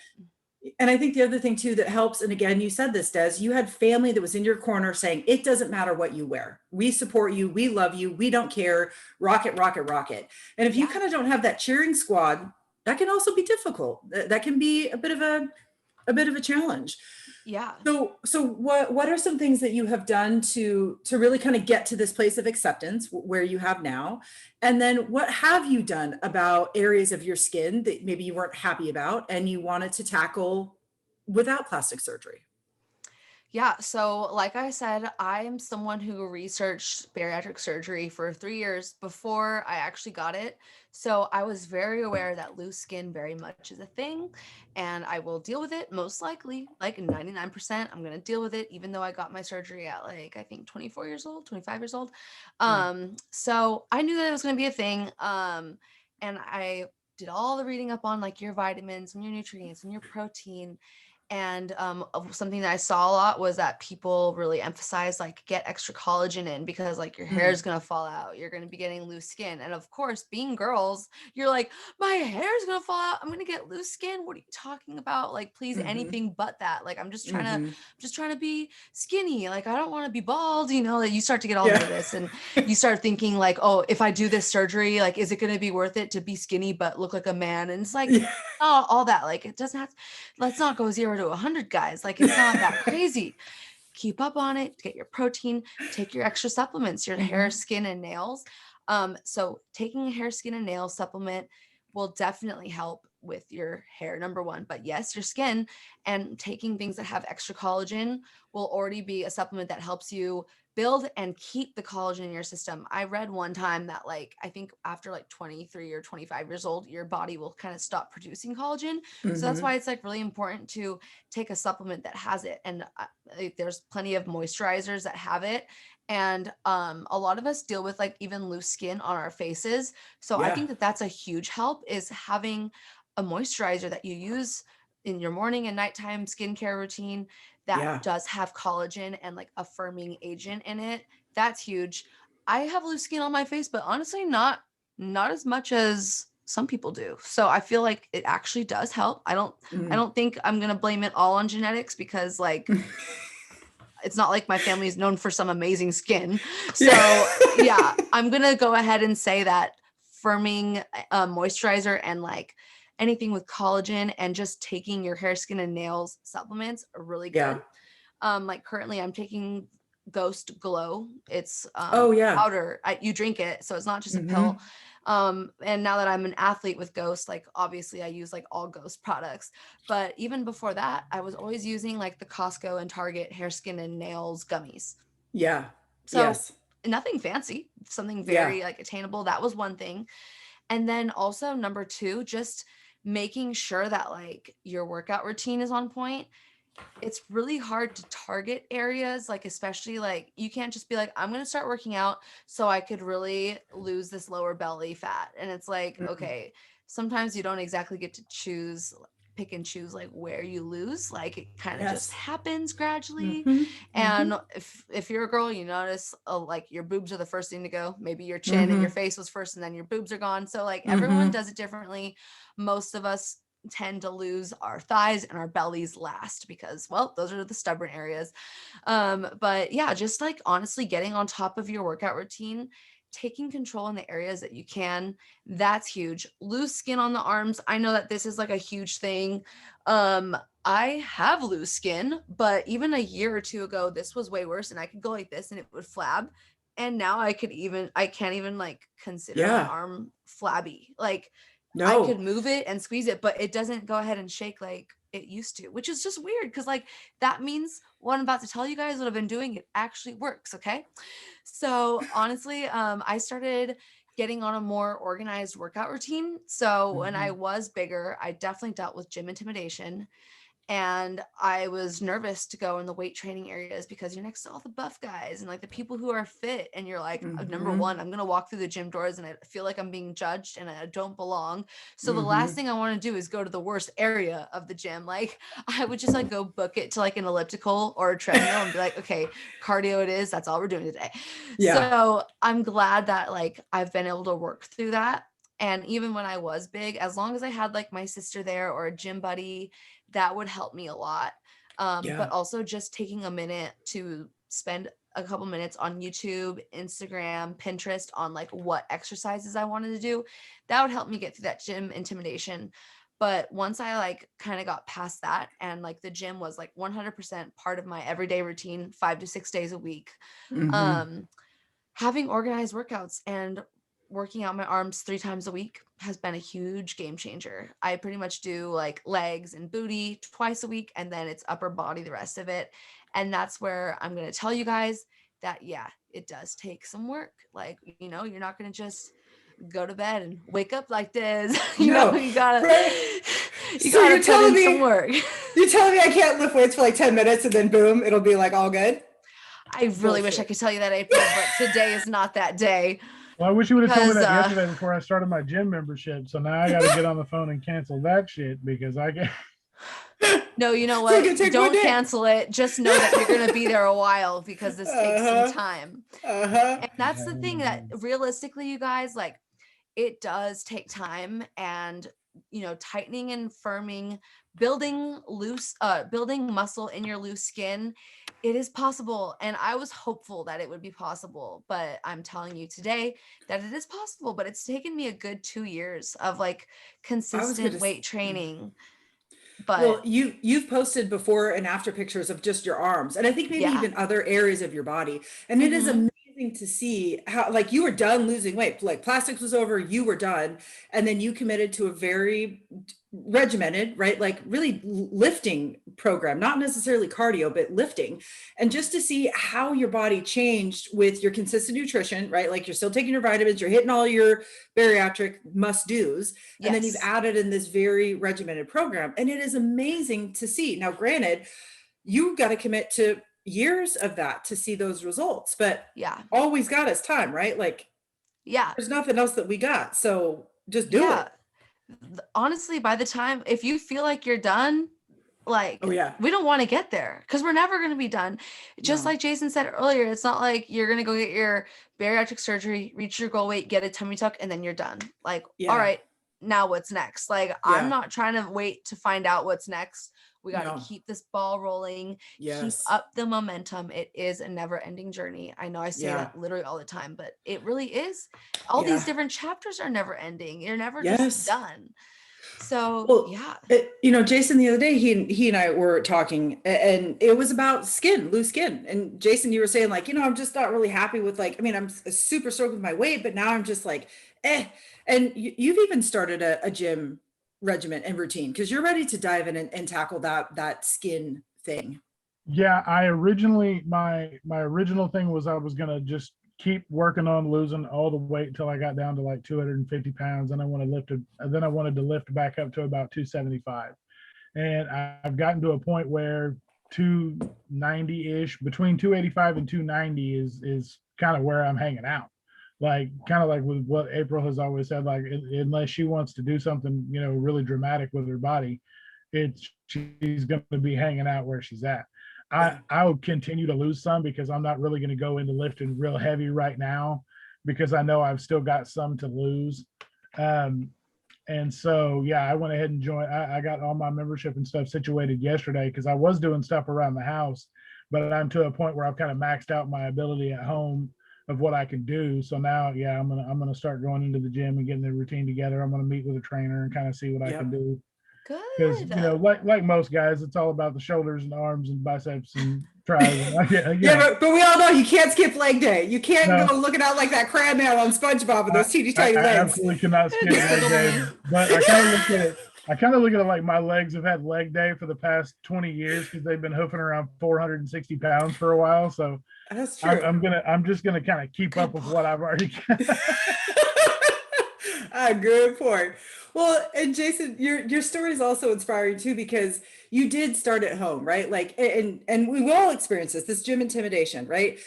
[SPEAKER 1] And I think the other thing too that helps, and again, you said this, Des, you had family that was in your corner saying, it doesn't matter what you wear. We support you. We love you. We don't care. Rock it, rock it, rock it. And if you kind of don't have that cheering squad, that can also be difficult. That can be a bit of a challenge.
[SPEAKER 3] Yeah.
[SPEAKER 1] So what are some things that you have done to really kind of get to this place of acceptance where you have now? And then what have you done about areas of your skin that maybe you weren't happy about and you wanted to tackle without plastic surgery?
[SPEAKER 3] Yeah, so like I said, I'm someone who researched bariatric surgery for 3 years before I actually got it. So I was very aware that loose skin very much is a thing, and I will deal with it most likely, like 99%. I'm gonna deal with it, even though I got my surgery at like I think 24 years old, 25 years old. So I knew that it was gonna be a thing. And I did all the reading up on like your vitamins and your nutrients and your protein, and something that I saw a lot was that people really emphasize like get extra collagen in because like your hair is going to fall out. You're going to be getting loose skin. And of course, being girls, you're like, my hair is going to fall out. I'm going to get loose skin. What are you talking about? Like, please, anything but that. Like, I'm just trying to be skinny. Like, I don't want to be bald, you know, that you start to get all nervous and you start thinking like, oh, if I do this surgery, like, is it going to be worth it to be skinny, but look like a man? And it's like, all that, like, it doesn't have to, let's not go 0 to 100, guys. Like, it's not that crazy. Keep up on it, get your protein, take your extra supplements, your hair, skin, and nails. So taking a hair, skin, and nail supplement will definitely help with your hair, number one. But yes, your skin, and taking things that have extra collagen will already be a supplement that helps you build and keep the collagen in your system. I read one time that like, I think after like 23 or 25 years old, your body will kind of stop producing collagen. So that's why it's like really important to take a supplement that has it. And there's plenty of moisturizers that have it. And a lot of us deal with like even loose skin on our faces. So I think that that's a huge help, is having a moisturizer that you use in your morning and nighttime skincare routine that does have collagen and like a firming agent in it. That's huge. I have loose skin on my face, but honestly, not as much as some people do. So I feel like it actually does help. I don't think I'm gonna blame it all on genetics, because like it's not like my family is known for some amazing skin. So yeah, I'm gonna go ahead and say that firming moisturizer and like anything with collagen and just taking your hair, skin, and nails supplements are really good. Like currently I'm taking Ghost Glow. It's powder. You drink it, so it's not just a pill. And now that I'm an athlete with Ghost, like obviously I use like all Ghost products. But even before that, I was always using like the Costco and Target hair, skin, and nails gummies. So nothing fancy, something very like attainable. That was one thing. And then also number two, just making sure that like your workout routine is on point. It's really hard to target areas, like especially like you can't just be like, I'm going to start working out so I could really lose this lower belly fat. And it's like, okay, sometimes you don't exactly get to pick and choose like where you lose. Like it kind of just happens gradually. And if you're a girl, you notice like your boobs are the first thing to go. Maybe your chin and your face was first and then your boobs are gone. So like everyone does it differently. Most of us tend to lose our thighs and our bellies last because, well, those are the stubborn areas. But yeah, just like honestly getting on top of your workout routine, taking control in the areas that you can, that's huge. Loose skin on the arms. I know that this is like a huge thing. I have loose skin, but even a year or two ago, this was way worse, and I could go like this and it would flab. And now I can't even like consider my arm flabby. Like I could move it and squeeze it, but it doesn't go ahead and shake like it used to, which is just weird because like that means what I'm about to tell you guys, what I've been doing, it actually works. Okay. So honestly, I started getting on a more organized workout routine. So when I was bigger, I definitely dealt with gym intimidation. And I was nervous to go in the weight training areas because you're next to all the buff guys and like the people who are fit. And you're like, number one, I'm going to walk through the gym doors and I feel like I'm being judged and I don't belong. So the last thing I want to do is go to the worst area of the gym. Like I would just like go book it to like an elliptical or a treadmill and be like, okay, cardio it is. That's all we're doing today.
[SPEAKER 1] Yeah.
[SPEAKER 3] So I'm glad that like I've been able to work through that. And even when I was big, as long as I had like my sister there or a gym buddy, that would help me a lot. But also just taking a minute to spend a couple minutes on YouTube, Instagram, Pinterest on like what exercises I wanted to do, that would help me get through that gym intimidation. But once I like kind of got past that and like the gym was like 100% part of my everyday routine, 5 to 6 days a week, having organized workouts and working out my arms 3 times a week has been a huge game changer. I pretty much do like legs and booty twice a week, and then it's upper body the rest of it. And that's where I'm going to tell you guys that, yeah, it does take some work. Like, you know, you're not going to just go to bed and wake up like this. You know, you gotta, you
[SPEAKER 1] So
[SPEAKER 3] gotta put in some work.
[SPEAKER 1] You're telling me I can't lift weights for like 10 minutes and then boom, it'll be like all good?
[SPEAKER 3] I really wish I could tell you that, April, but today is not that day.
[SPEAKER 2] Well, I wish you would have told me that yesterday before I started my gym membership. So now I got to get on the phone and cancel that shit because I get.
[SPEAKER 3] No, you know what? Don't cancel it. Just know that you're going to be there a while because this takes some time. And that's the thing that realistically, you guys, like it does take time, and you know, tightening and firming, building muscle in your loose skin, it is possible. And I was hopeful that it would be possible, but I'm telling you today that it is possible. But it's taken me a good 2 years of like consistent weight training. But
[SPEAKER 1] well, you've posted before and after pictures of just your arms, and I think maybe even other areas of your body, and it is amazing to see how like you were done losing weight, like plastics was over, you were done, and then you committed to a very regimented, right, like really lifting program, not necessarily cardio, but lifting. And just to see how your body changed with your consistent nutrition, right, like you're still taking your vitamins, you're hitting all your bariatric must-dos, and then you've added in this very regimented program, and it is amazing to see. Now granted, you've got to commit to years of that to see those results, but all we've got is time, right? Like there's nothing else that we got, so just do it.
[SPEAKER 3] Honestly, by the time, if you feel like you're done, like we don't want to get there because we're never going to be done. Just like Jason said earlier, it's not like you're going to go get your bariatric surgery, reach your goal weight, get a tummy tuck, and then you're done. Like, all right, now what's next? Like, I'm not trying to wait to find out what's next. We got to keep this ball rolling, keep up the momentum. It is a never ending journey. I know I say that literally all the time, but it really is. All these different chapters are never ending. You're never just done. So,
[SPEAKER 1] you know, Jason, the other day, he and I were talking, and it was about skin, loose skin. And Jason, you were saying like, you know, I'm just not really happy with like, I mean, I'm super stoked with my weight, but now I'm just like, And you've even started a gym regimen and routine because you're ready to dive in and tackle that skin thing.
[SPEAKER 2] Yeah, I originally, my original thing was I was going to just keep working on losing all the weight until I got down to like 250 pounds. And I wanted to lift back up to about 275. And I've gotten to a point where 290-ish, between 285 and 290 is kind of where I'm hanging out. Like kind of like with what April has always said, like unless she wants to do something, you know, really dramatic with her body, she's going to be hanging out where she's at. I will continue to lose some because I'm not really going to go into lifting real heavy right now because I know I've still got some to lose. And so, I went ahead and joined. I got all my membership and stuff situated yesterday because I was doing stuff around the house, but I'm to a point where I've kind of maxed out my ability at home of what I can do. So now, I'm gonna start going into the gym and getting the routine together. I'm gonna meet with a trainer and kind of see what I can do.
[SPEAKER 3] Good.
[SPEAKER 2] Because you know, like most guys, it's all about the shoulders and arms and biceps and tries.
[SPEAKER 1] But we all know you can't skip leg day. You can't go looking out like that crab man on SpongeBob with those teeny tiny legs.
[SPEAKER 2] I absolutely cannot skip leg day. But I kind of look at it like my legs have had leg day for the past 20 years because they've been hoofing around 460 pounds for a while. So
[SPEAKER 1] that's true.
[SPEAKER 2] I'm just gonna kind of keep up with what I've already got.
[SPEAKER 1] Good point. Well, and Jason, your story is also inspiring too, because you did start at home, right? Like, and we all experience this gym intimidation, right?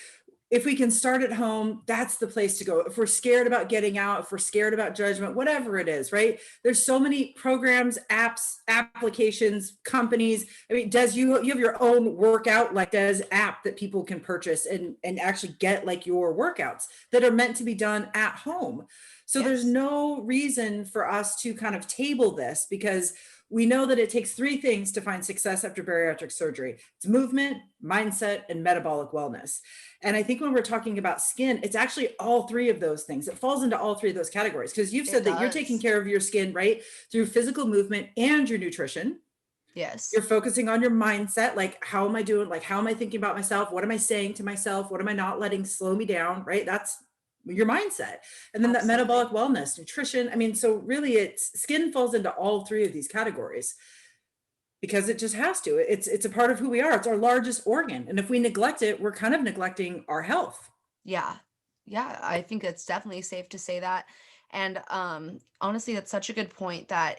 [SPEAKER 1] If we can start at home, that's the place to go. If we're scared about getting out, if we're scared about judgment, whatever it is, right? There's so many programs, apps, applications, companies. I mean, you have your own workout, like Des app that people can purchase and actually get like your workouts that are meant to be done at home. So there's
[SPEAKER 3] Yes.
[SPEAKER 1] no reason for us to kind of table this, because we know that it takes three things to find success after bariatric surgery. It's movement, mindset, and metabolic wellness. And I think when we're talking about skin, it's actually all three of those things. It falls into all three of those categories, because you've said
[SPEAKER 3] It
[SPEAKER 1] that you're taking
[SPEAKER 3] does.
[SPEAKER 1] care of your skin, right? Through physical movement and your nutrition.
[SPEAKER 3] Yes.
[SPEAKER 1] You're focusing on your mindset. Like, how am I doing? Like, how am I thinking about myself? What am I saying to myself? What am I not letting slow me down? Right? That's your mindset. And then that
[SPEAKER 3] Absolutely.
[SPEAKER 1] metabolic wellness, nutrition. I mean, so really it's skin falls into all three of these categories, because it just has to. It's a part of who we are. It's our largest organ. And if we neglect it, we're kind of neglecting our health.
[SPEAKER 3] Yeah. Yeah, I think it's definitely safe to say that. And honestly, that's such a good point that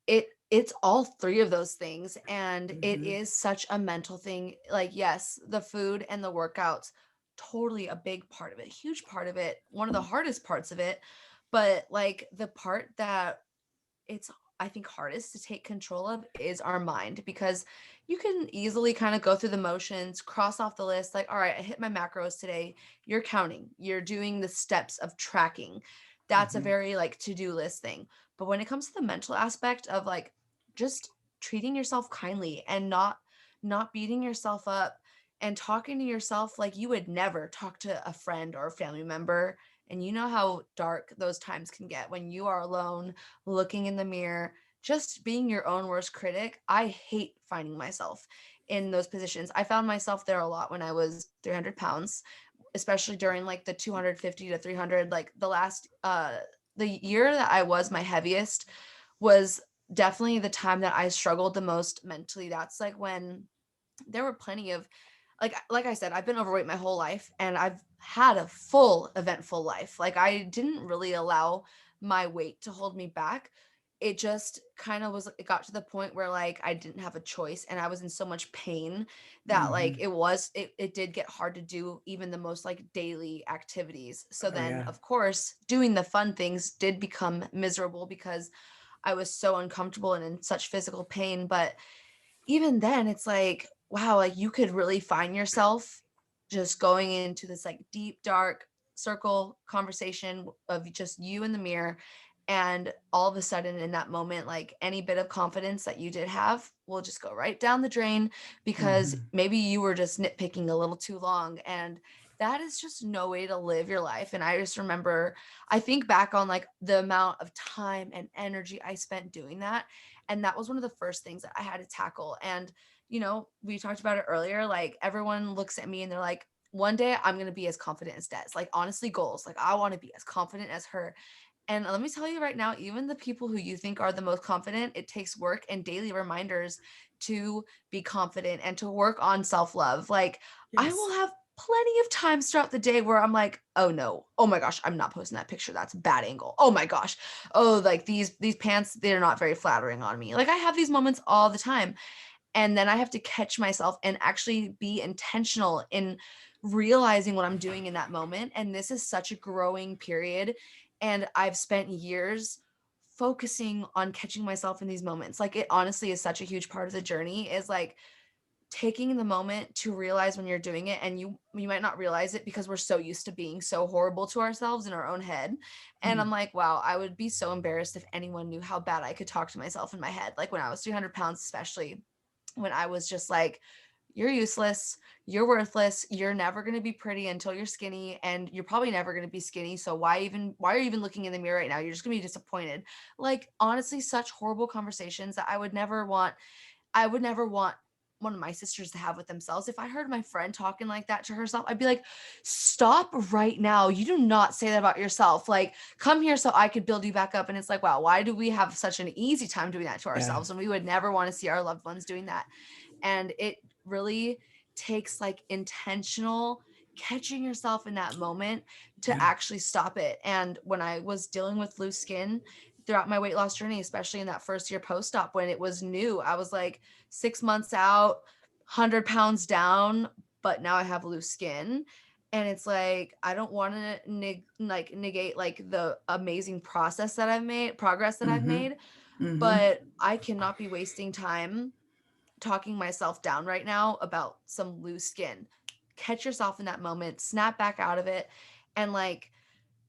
[SPEAKER 3] it's all three of those things, and it
[SPEAKER 1] Mhm.
[SPEAKER 3] is such a mental thing. Like, yes, the food and the workouts, totally a big part of it, huge part of it, one of the hardest parts of it. But like the part that it's I think hardest to take control of is our mind, because you can easily kind of go through the motions, cross off the list, like, all right, I hit my macros today. You're counting, you're doing the steps of tracking. That's a
[SPEAKER 1] Mhm.
[SPEAKER 3] very like to-do list thing. But when it comes to the mental aspect of like just treating yourself kindly and not beating yourself up and talking to yourself like you would never talk to a friend or a family member. And you know how dark those times can get when you are alone, looking in the mirror, just being your own worst critic. I hate finding myself in those positions. I found myself there a lot when I was 300 pounds, especially during like the 250 to 300, like the year that I was my heaviest was definitely the time that I struggled the most mentally. That's like when there were plenty of like I said, I've been overweight my whole life, and I've had a full eventful life. Like, I didn't really allow my weight to hold me back. It just kind of it got to the point where like I didn't have a choice, and I was in so much pain that like
[SPEAKER 1] Mhm.
[SPEAKER 3] it did get hard to do even the most like daily activities. So
[SPEAKER 1] Oh
[SPEAKER 3] then
[SPEAKER 1] yeah.
[SPEAKER 3] of course doing the fun things did become miserable because I was so uncomfortable and in such physical pain. But even then it's like, wow, like you could really find yourself just going into this like deep dark circle conversation of just you in the mirror, and all of a sudden in that moment, like any bit of confidence that you did have will just go right down the drain, because
[SPEAKER 1] Mhm.
[SPEAKER 3] maybe you were just nitpicking a little too long. And that is just no way to live your life. And I just remember, I think back on like the amount of time and energy I spent doing that, and that was one of the first things that I had to tackle. And, we talked about it earlier. Like, everyone looks at me and they're like, one day I'm going to be as confident as Des. Like, honestly, goals. Like, I want to be as confident as her. And let me tell you right now, even the people who you think are the most confident, it takes work and daily reminders to be confident and to work on self love. Like, I will
[SPEAKER 1] Yes.
[SPEAKER 3] have plenty of times throughout the day where I'm like, oh no, oh my gosh, I'm not posting that picture. That's a bad angle. Oh my gosh. Oh, like these pants, they're not very flattering on me. Like, I have these moments all the time. And then I have to catch myself and actually be intentional in realizing what I'm doing in that moment. And this is such a growing period. And I've spent years focusing on catching myself in these moments. Like, it honestly is such a huge part of the journey, is like taking the moment to realize when you're doing it. And you might not realize it because we're so used to being so horrible to ourselves in our own head. And I'm
[SPEAKER 1] Mhm.
[SPEAKER 3] like, wow, I would be so embarrassed if anyone knew how bad I could talk to myself in my head. Like, when I was 300 pounds, especially, when I was just like, you're useless, you're worthless, you're never going to be pretty until you're skinny, and you're probably never going to be skinny. So why are you even looking in the mirror right now? You're just going to be disappointed. Like, honestly, such horrible conversations that I would never want one of my sisters to have with themselves. If I heard my friend talking like that to herself, I'd be like, stop right now. You do not say that about yourself. Like, come here so I could build you back up. And it's like, wow, why do we have such an easy time doing that to
[SPEAKER 1] Yeah.
[SPEAKER 3] ourselves when we would never want to see our loved ones doing that? And it really takes like intentional catching yourself in that moment to actually stop it. And when I was dealing with loose skin throughout my weight loss journey, especially in that first year post-op when it was new, I was like 6 months out, 100 pounds down, but now I have loose skin. And it's like, I don't want to negate like the amazing progress that I've made, but I cannot be wasting time talking myself down right now about some loose skin. Catch yourself in that moment, snap back out of it, and like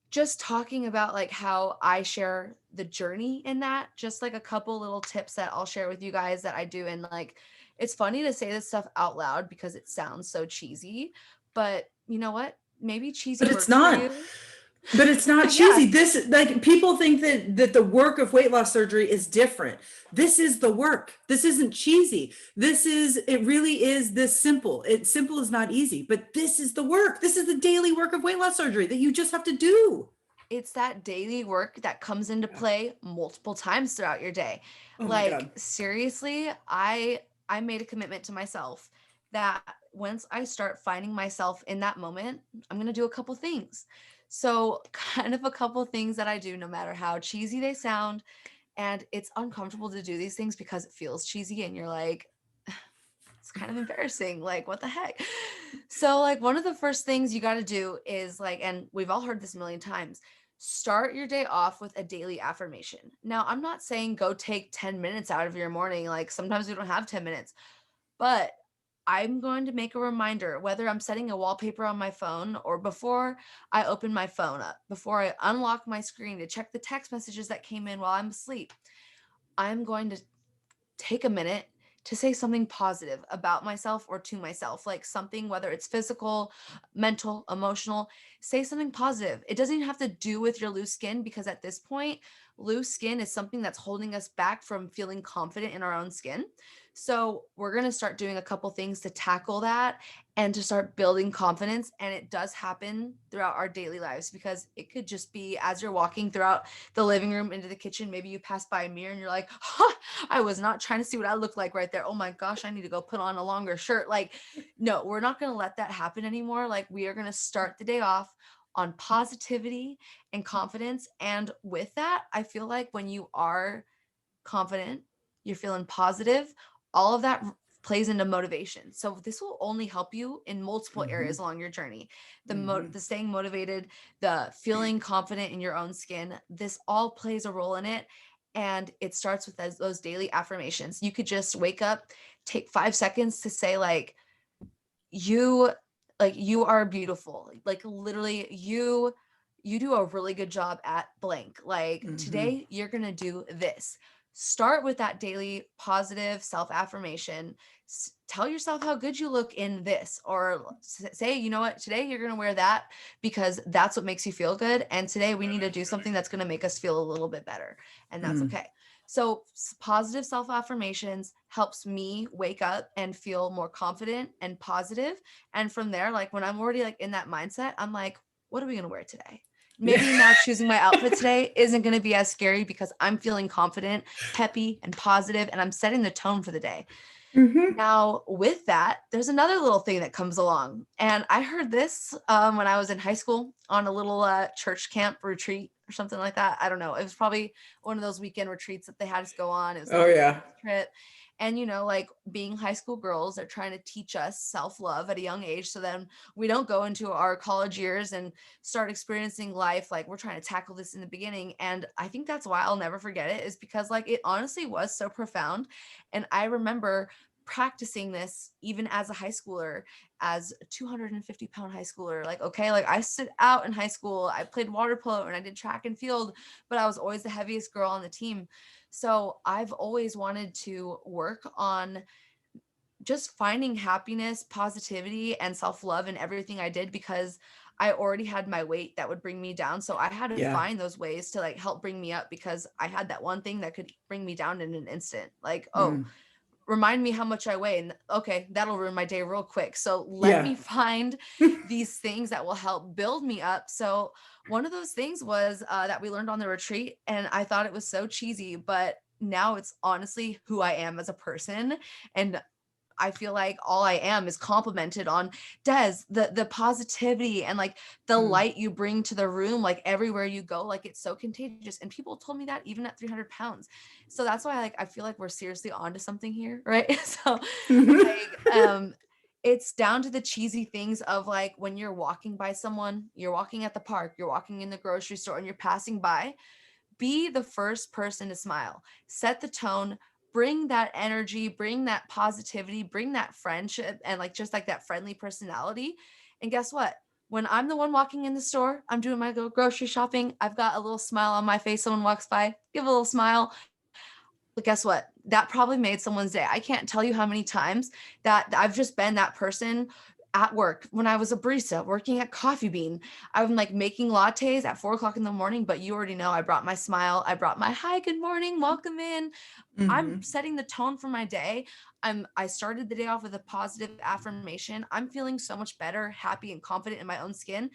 [SPEAKER 3] just talking about like how I share the journey in that, just like a couple little tips that I'll share with you guys that I do. And like, it's funny to say this stuff out loud because it sounds so cheesy, but you know what? Maybe cheesy
[SPEAKER 1] But
[SPEAKER 3] works
[SPEAKER 1] it's
[SPEAKER 3] for
[SPEAKER 1] not.
[SPEAKER 3] you.
[SPEAKER 1] But it's not
[SPEAKER 3] Yeah,
[SPEAKER 1] cheesy. This, like, people think that the work of weight loss surgery is different. This is the work. This isn't cheesy. It really is this simple. Simple is not easy, but this is the work. This is the daily work of weight loss surgery that you just have to do.
[SPEAKER 3] it's that daily work that comes into play multiple times throughout your day.
[SPEAKER 1] Oh my
[SPEAKER 3] Like
[SPEAKER 1] God.
[SPEAKER 3] seriously, I made a commitment to myself that once I start finding myself in that moment, I'm going to do a couple things. So, kind of a couple things that I do no matter how cheesy they sound, and it's uncomfortable to do these things because it feels cheesy and you're like, it's kind of embarrassing. Like, what the heck? So, like, one of the first things you got to do is like, and we've all heard this a million times, start your day off with a daily affirmation. Now, I'm not saying go take 10 minutes out of your morning. Like, sometimes we don't have 10 minutes, but I'm going to make a reminder, whether I'm setting a wallpaper on my phone or before I open my phone up, before I unlock my screen to check the text messages that came in while I'm asleep. I'm going to take a minute to say something positive about myself or to myself, like something, whether it's physical, mental, emotional, say something positive. It doesn't even have to do with your loose skin, because at this point, loose skin is something that's holding us back from feeling confident in our own skin. So we're going to start doing a couple things to tackle that and to start building confidence. And it does happen throughout our daily lives, because it could just be as you're walking throughout the living room into the kitchen, maybe you pass by a mirror and you're like, huh, I was not trying to see what I look like right there. Oh my gosh, I need to go put on a longer shirt. Like, no, we're not going to let that happen anymore. Like, we are going to start the day off on positivity and confidence. And with that, I feel like when you are confident, you're feeling positive, all of that plays into motivation. So this will only help you in multiple areas along your journey. The staying motivated, the feeling confident in your own skin, this all plays a role in it. And it starts with those daily affirmations. You could just wake up, take 5 seconds to say you you are beautiful. Like literally you do a really good job at blank. Like today you're going to do this. Start with that daily positive self-affirmation. Tell yourself how good you look in this, or say, you know what, today you're going to wear that because that's what makes you feel good. And today we need to do something that's going to make us feel a little bit better. And that's okay. So positive self-affirmations helps me wake up and feel more confident and positive. And from there, like when I'm already like in that mindset, I'm like, what are we going to wear today? Maybe now choosing my outfit today isn't going to be as scary because I'm feeling confident, peppy, and positive, and I'm setting the tone for the day. Now, with that, there's another little thing that comes along. And I heard this when I was in high school on a little church camp retreat or something like that. I don't know. It was probably one of those weekend retreats that they had us go on. It was like a trip. And, you know, like being high school girls, they're trying to teach us self-love at a young age. So then we don't go into our college years and start experiencing life. Like we're trying to tackle this in the beginning. And I think that's why I'll never forget it, is because like it honestly was so profound. And I remember practicing this even as a high schooler, as a 250-pound high schooler. Like, okay, like I stood out in high school, I played water polo and I did track and field, but I was always the heaviest girl on the team. So I've always wanted to work on just finding happiness, positivity, and self-love in everything I did, because I already had my weight that would bring me down. So I had to find those ways to like help bring me up, because I had that one thing that could bring me down in an instant. Like, oh, remind me how much I weigh, and okay, that'll ruin my day real quick. So let me find these things that will help build me up. So one of those things was that we learned on the retreat, and I thought it was so cheesy, but now it's honestly who I am as a person. And I feel like all I am is complimented on. Des, the positivity and like the light you bring to the room, like everywhere you go, like it's so contagious. And people told me that even at 300 pounds. So that's why like I feel like we're seriously onto something here, right? So like it's down to the cheesy things of like when you're walking by someone, you're walking at the park, you're walking in the grocery store, and you're passing by, be the first person to smile. Set the tone, bring that energy, bring that positivity, bring that friendship, and like just like that friendly personality. And guess what? When I'm the one walking in the store, I'm doing my grocery shopping, I've got a little smile on my face. Someone walks by, give a little smile. But guess what? That probably made someone's day. I can't tell you how many times that I've just been that person at work when I was a barista working at Coffee Bean. I'm like making lattes at 4:00 in the morning, but you already know I brought my smile. I brought my hi, good morning, welcome in. I'm setting the tone for my day. I started the day off with a positive affirmation. I'm feeling so much better, happy, and confident in my own skin.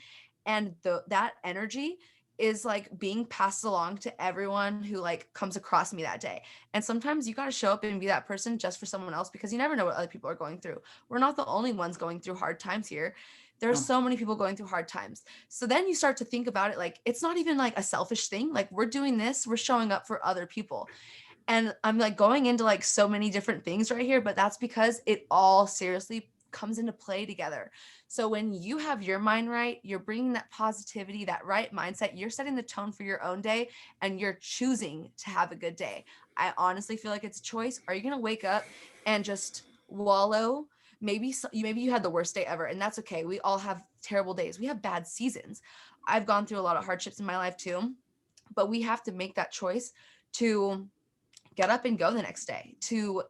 [SPEAKER 3] And that energy is like being passed along to everyone who like comes across me that day. And sometimes you got to show up and be that person just for someone else, because you never know what other people are going through. We're not the only ones going through hard times here. There's so many people going through hard times. So then you start to think about it like it's not even like a selfish thing. Like we're doing this, we're showing up for other people. And I'm like going into like so many different things right here, but that's because it all seriously comes into play together. So when you have your mind right, you're bringing that positivity, that right mindset, you're setting the tone for your own day, and you're choosing to have a good day. I honestly feel like it's a choice. Are you going to wake up and just wallow? Maybe you had the worst day ever, and that's okay. We all have terrible days. We have bad seasons. I've gone through a lot of hardships in my life too, but we have to make that choice to get up and go the next day, to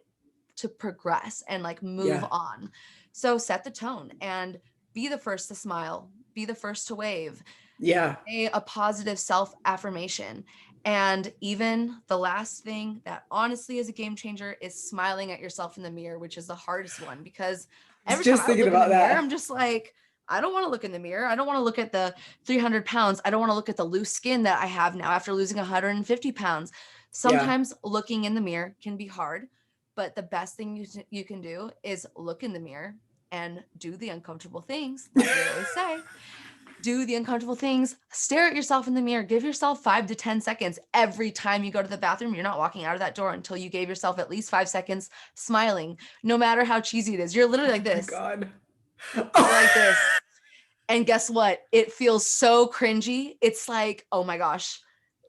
[SPEAKER 3] progress and like move on. So set the tone and be the first to smile, be the first to wave. Say a positive self affirmation. And even the last thing that honestly is a game changer is smiling at yourself in the mirror, which is the hardest one, because every time I look in the mirror, I'm just like, I don't want to look in the mirror. I don't want to look at the 300 pounds. I don't want to look at the loose skin that I have now after losing 150 pounds. Sometimes looking in the mirror can be hard, but the best thing you can do is look in the mirror and do the uncomfortable things, like we always say. Do the uncomfortable things, stare at yourself in the mirror, give yourself 5 to 10 seconds every time you go to the bathroom. You're not walking out of that door until you gave yourself at least 5 seconds smiling, no matter how cheesy it is. You're literally like this.
[SPEAKER 1] Oh my God.
[SPEAKER 3] Like this. And guess what? It feels so cringy. It's like, oh my gosh,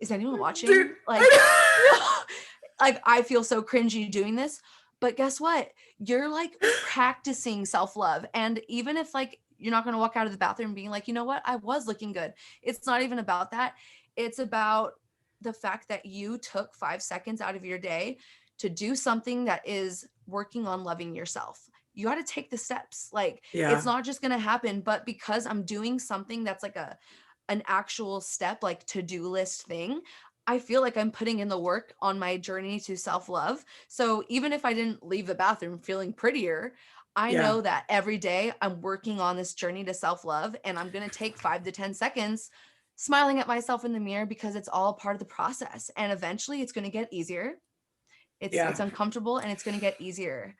[SPEAKER 3] is anyone watching?
[SPEAKER 1] Dude,
[SPEAKER 3] like, like I feel so cringy doing this. But guess what? You're like practicing self-love. And even if like you're not going to walk out of the bathroom being like, you know what? I was looking good. It's not even about that. It's about the fact that you took 5 seconds out of your day to do something that is working on loving yourself. You got to take the steps. Like it's not just going to happen, but because I'm doing something that's like an actual step, like to-do list thing, I feel like I'm putting in the work on my journey to self-love. So even if I didn't leave the bathroom feeling prettier, I know that every day I'm working on this journey to self-love, and I'm going to take 5 to 10 seconds smiling at myself in the mirror, because it's all part of the process. And eventually it's going to get easier. It's uncomfortable, and it's going to get easier.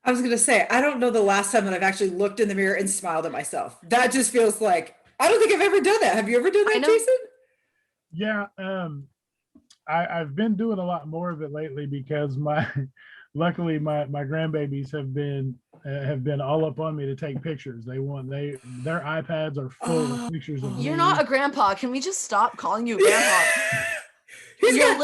[SPEAKER 1] I was going to say, I don't know the last time that I've actually looked in the mirror and smiled at myself. That just feels like, I don't think I've ever done that. Have you ever done that, Jason?
[SPEAKER 2] Yeah. I've been doing a lot more of it lately because luckily my grandbabies have been all up on me to take pictures. Their iPads are full of pictures of me.
[SPEAKER 3] You're not a grandpa. Can we just stop calling you a grandpa?
[SPEAKER 1] He's got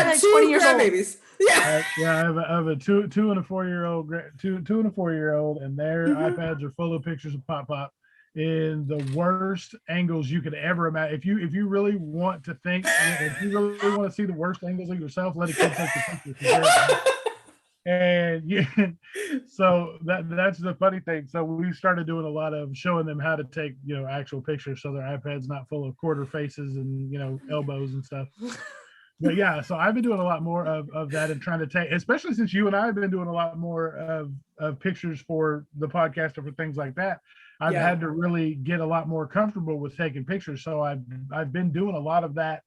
[SPEAKER 1] like 20 years old. Babies.
[SPEAKER 2] I have a two and a 4-year-old, two and a 4-year-old, and their iPads are full of pictures of Pop in the worst angles you could ever imagine. If you really want to think, if you really want to see the worst angles of yourself, let a kid take the pictures. And so that's the funny thing. So we started doing a lot of showing them how to take actual pictures, so their iPad's not full of quarter faces and elbows and stuff. But yeah, so I've been doing a lot more of that, and trying to take, especially since you and I have been doing a lot more of pictures for the podcast or for things like that. I've had to really get a lot more comfortable with taking pictures. So I've been doing a lot of that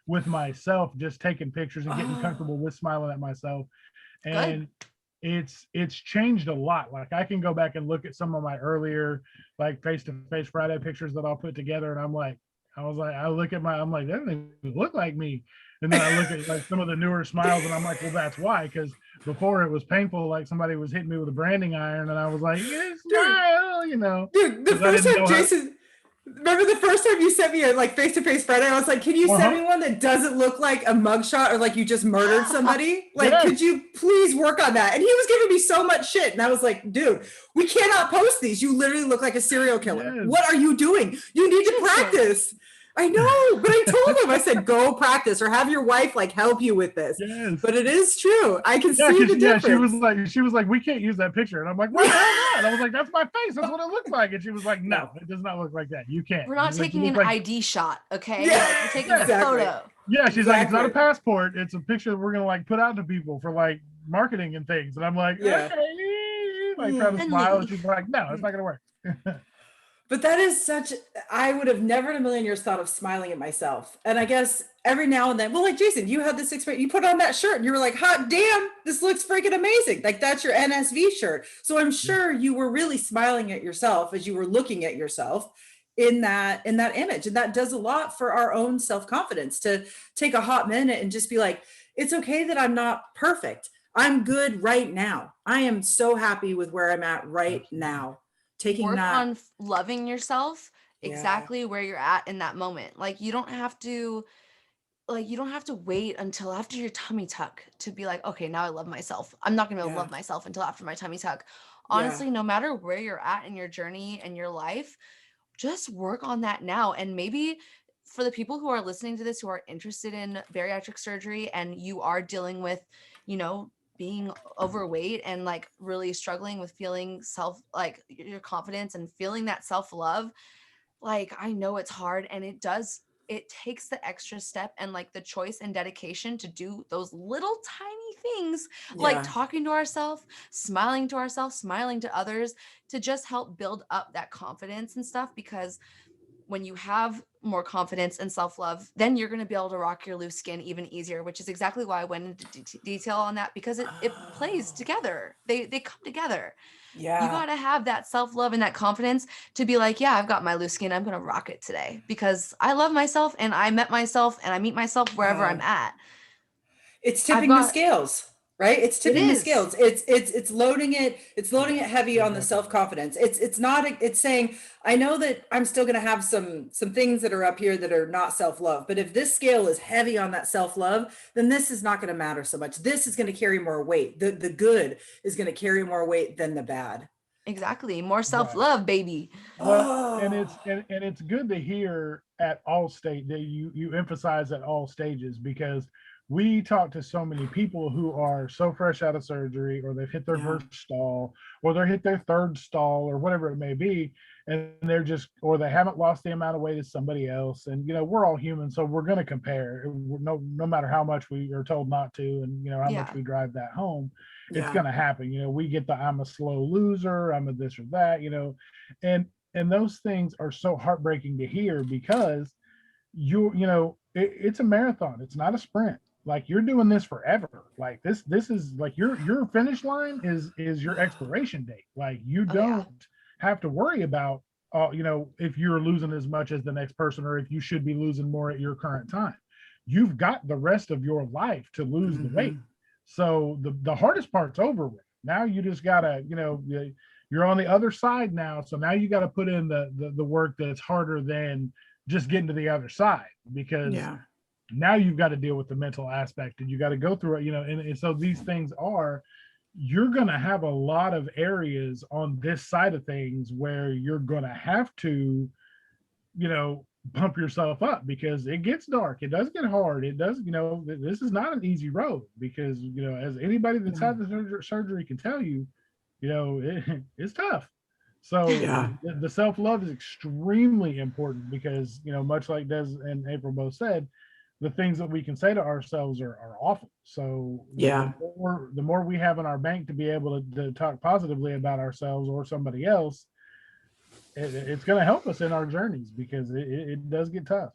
[SPEAKER 2] with myself, just taking pictures and getting comfortable with smiling at myself. And it's changed a lot. Like I can go back and look at some of my earlier like face-to-face Friday pictures that I'll put together, and I look at I'm like, that doesn't even look like me. And then I look at like some of the newer smiles, and I'm like, well, that's why, because before it was painful, like somebody was hitting me with a branding iron, and I was like, yeah, smile, you know.
[SPEAKER 1] Dude, the first time Jason, remember the first time you sent me a like face-to-face Friday, I was like, can you send me one that doesn't look like a mugshot or like you just murdered somebody? Like,
[SPEAKER 2] Yes.
[SPEAKER 1] Could you please work on that? And he was giving me so much shit. And I was like, dude, we cannot post these. You literally look like a serial killer.
[SPEAKER 2] Yes.
[SPEAKER 1] What are you doing? You need to practice. I know, but I told him, I said, go practice or have your wife like help you with this.
[SPEAKER 2] Yes.
[SPEAKER 1] But it is true. I can see the difference.
[SPEAKER 2] She was like, we can't use that picture. And I'm like, why the hell not? I was like, that's my face. That's what it looks like. And she was like, no, it does not look like that. You can't.
[SPEAKER 3] We're not taking an ID shot, okay?
[SPEAKER 1] Yeah,
[SPEAKER 3] like, we're taking a photo.
[SPEAKER 2] Yeah, she's like, it's not a passport. It's a picture that we're gonna like put out to people for like marketing and things. And I'm like, okay, like trying to smile. And she's like, no, it's not gonna work.
[SPEAKER 1] But that is I would have never in a million years thought of smiling at myself. And I guess every now and then, well, like Jason, you had this experience, you put on that shirt and you were like, hot damn, this looks freaking amazing. Like that's your NSV shirt. So I'm sure you were really smiling at yourself as you were looking at yourself in that image. And that does a lot for our own self-confidence to take a hot minute and just be like, it's okay that I'm not perfect. I'm good right now. I am so happy with where I'm at right now.
[SPEAKER 3] Work on loving yourself exactly where you're at in that moment. Like you don't have to wait until after your tummy tuck to be like, okay, now I love myself. I'm not gonna be able to love myself until after my tummy tuck. Honestly, no matter where you're at in your journey and your life, just work on that now. And maybe for the people who are listening to this who are interested in bariatric surgery and you are dealing with, being overweight and like really struggling with feeling like your confidence and feeling that self-love, like I know it's hard and it takes the extra step and like the choice and dedication to do those little tiny things, like talking to ourselves, smiling to others, to just help build up that confidence and stuff. Because when you have more confidence and self-love, then you're going to be able to rock your loose skin even easier, which is exactly why I went into detail on that, because it plays together. They come together. Yeah. You got to have that self-love and that confidence to be like, yeah, I've got my loose skin. I'm going to rock it today because I love myself and I met myself and I meet myself wherever I'm at.
[SPEAKER 1] It's tipping the scales. Right? It's tipping the scales. It's loading it heavy on the self-confidence. It's saying, I know that I'm still going to have some things that are up here that are not self-love, but if this scale is heavy on that self-love, then this is not going to matter so much. This is going to carry more weight. The good is going to carry more weight than the bad.
[SPEAKER 3] Exactly. More self-love, baby.
[SPEAKER 2] Well, and it's good to hear at all stage that you emphasize at all stages, because we talk to so many people who are so fresh out of surgery, or they've hit their first stall, or they hit their third stall, or whatever it may be, and or they haven't lost the amount of weight as somebody else. And we're all human, so we're going to compare. No matter how much we are told not to, and how much we drive that home, it's going to happen. We get the I'm a slow loser, I'm a this or that, and those things are so heartbreaking to hear, because it's a marathon. It's not a sprint. Like you're doing this forever. Like this is like your finish line is your expiration date. Like you don't have to worry about if you're losing as much as the next person, or if you should be losing more at your current time. You've got the rest of your life to lose the weight. So the hardest part's over with. Now you just gotta, you're on the other side now. So now you got to put in the work that's harder than just getting to the other side, because now you've got to deal with the mental aspect, and you got to go through it, and so these things you're going to have a lot of areas on this side of things where you're going to have to, pump yourself up, because it gets dark. It does get hard. It does, this is not an easy road, because, as anybody that's had the surgery can tell you, it's tough. So the self-love is extremely important, because, much like Des and April both said, the things that we can say to ourselves are awful. So the more we have in our bank to be able to talk positively about ourselves or somebody else, it's going to help us in our journeys, because it does get tough.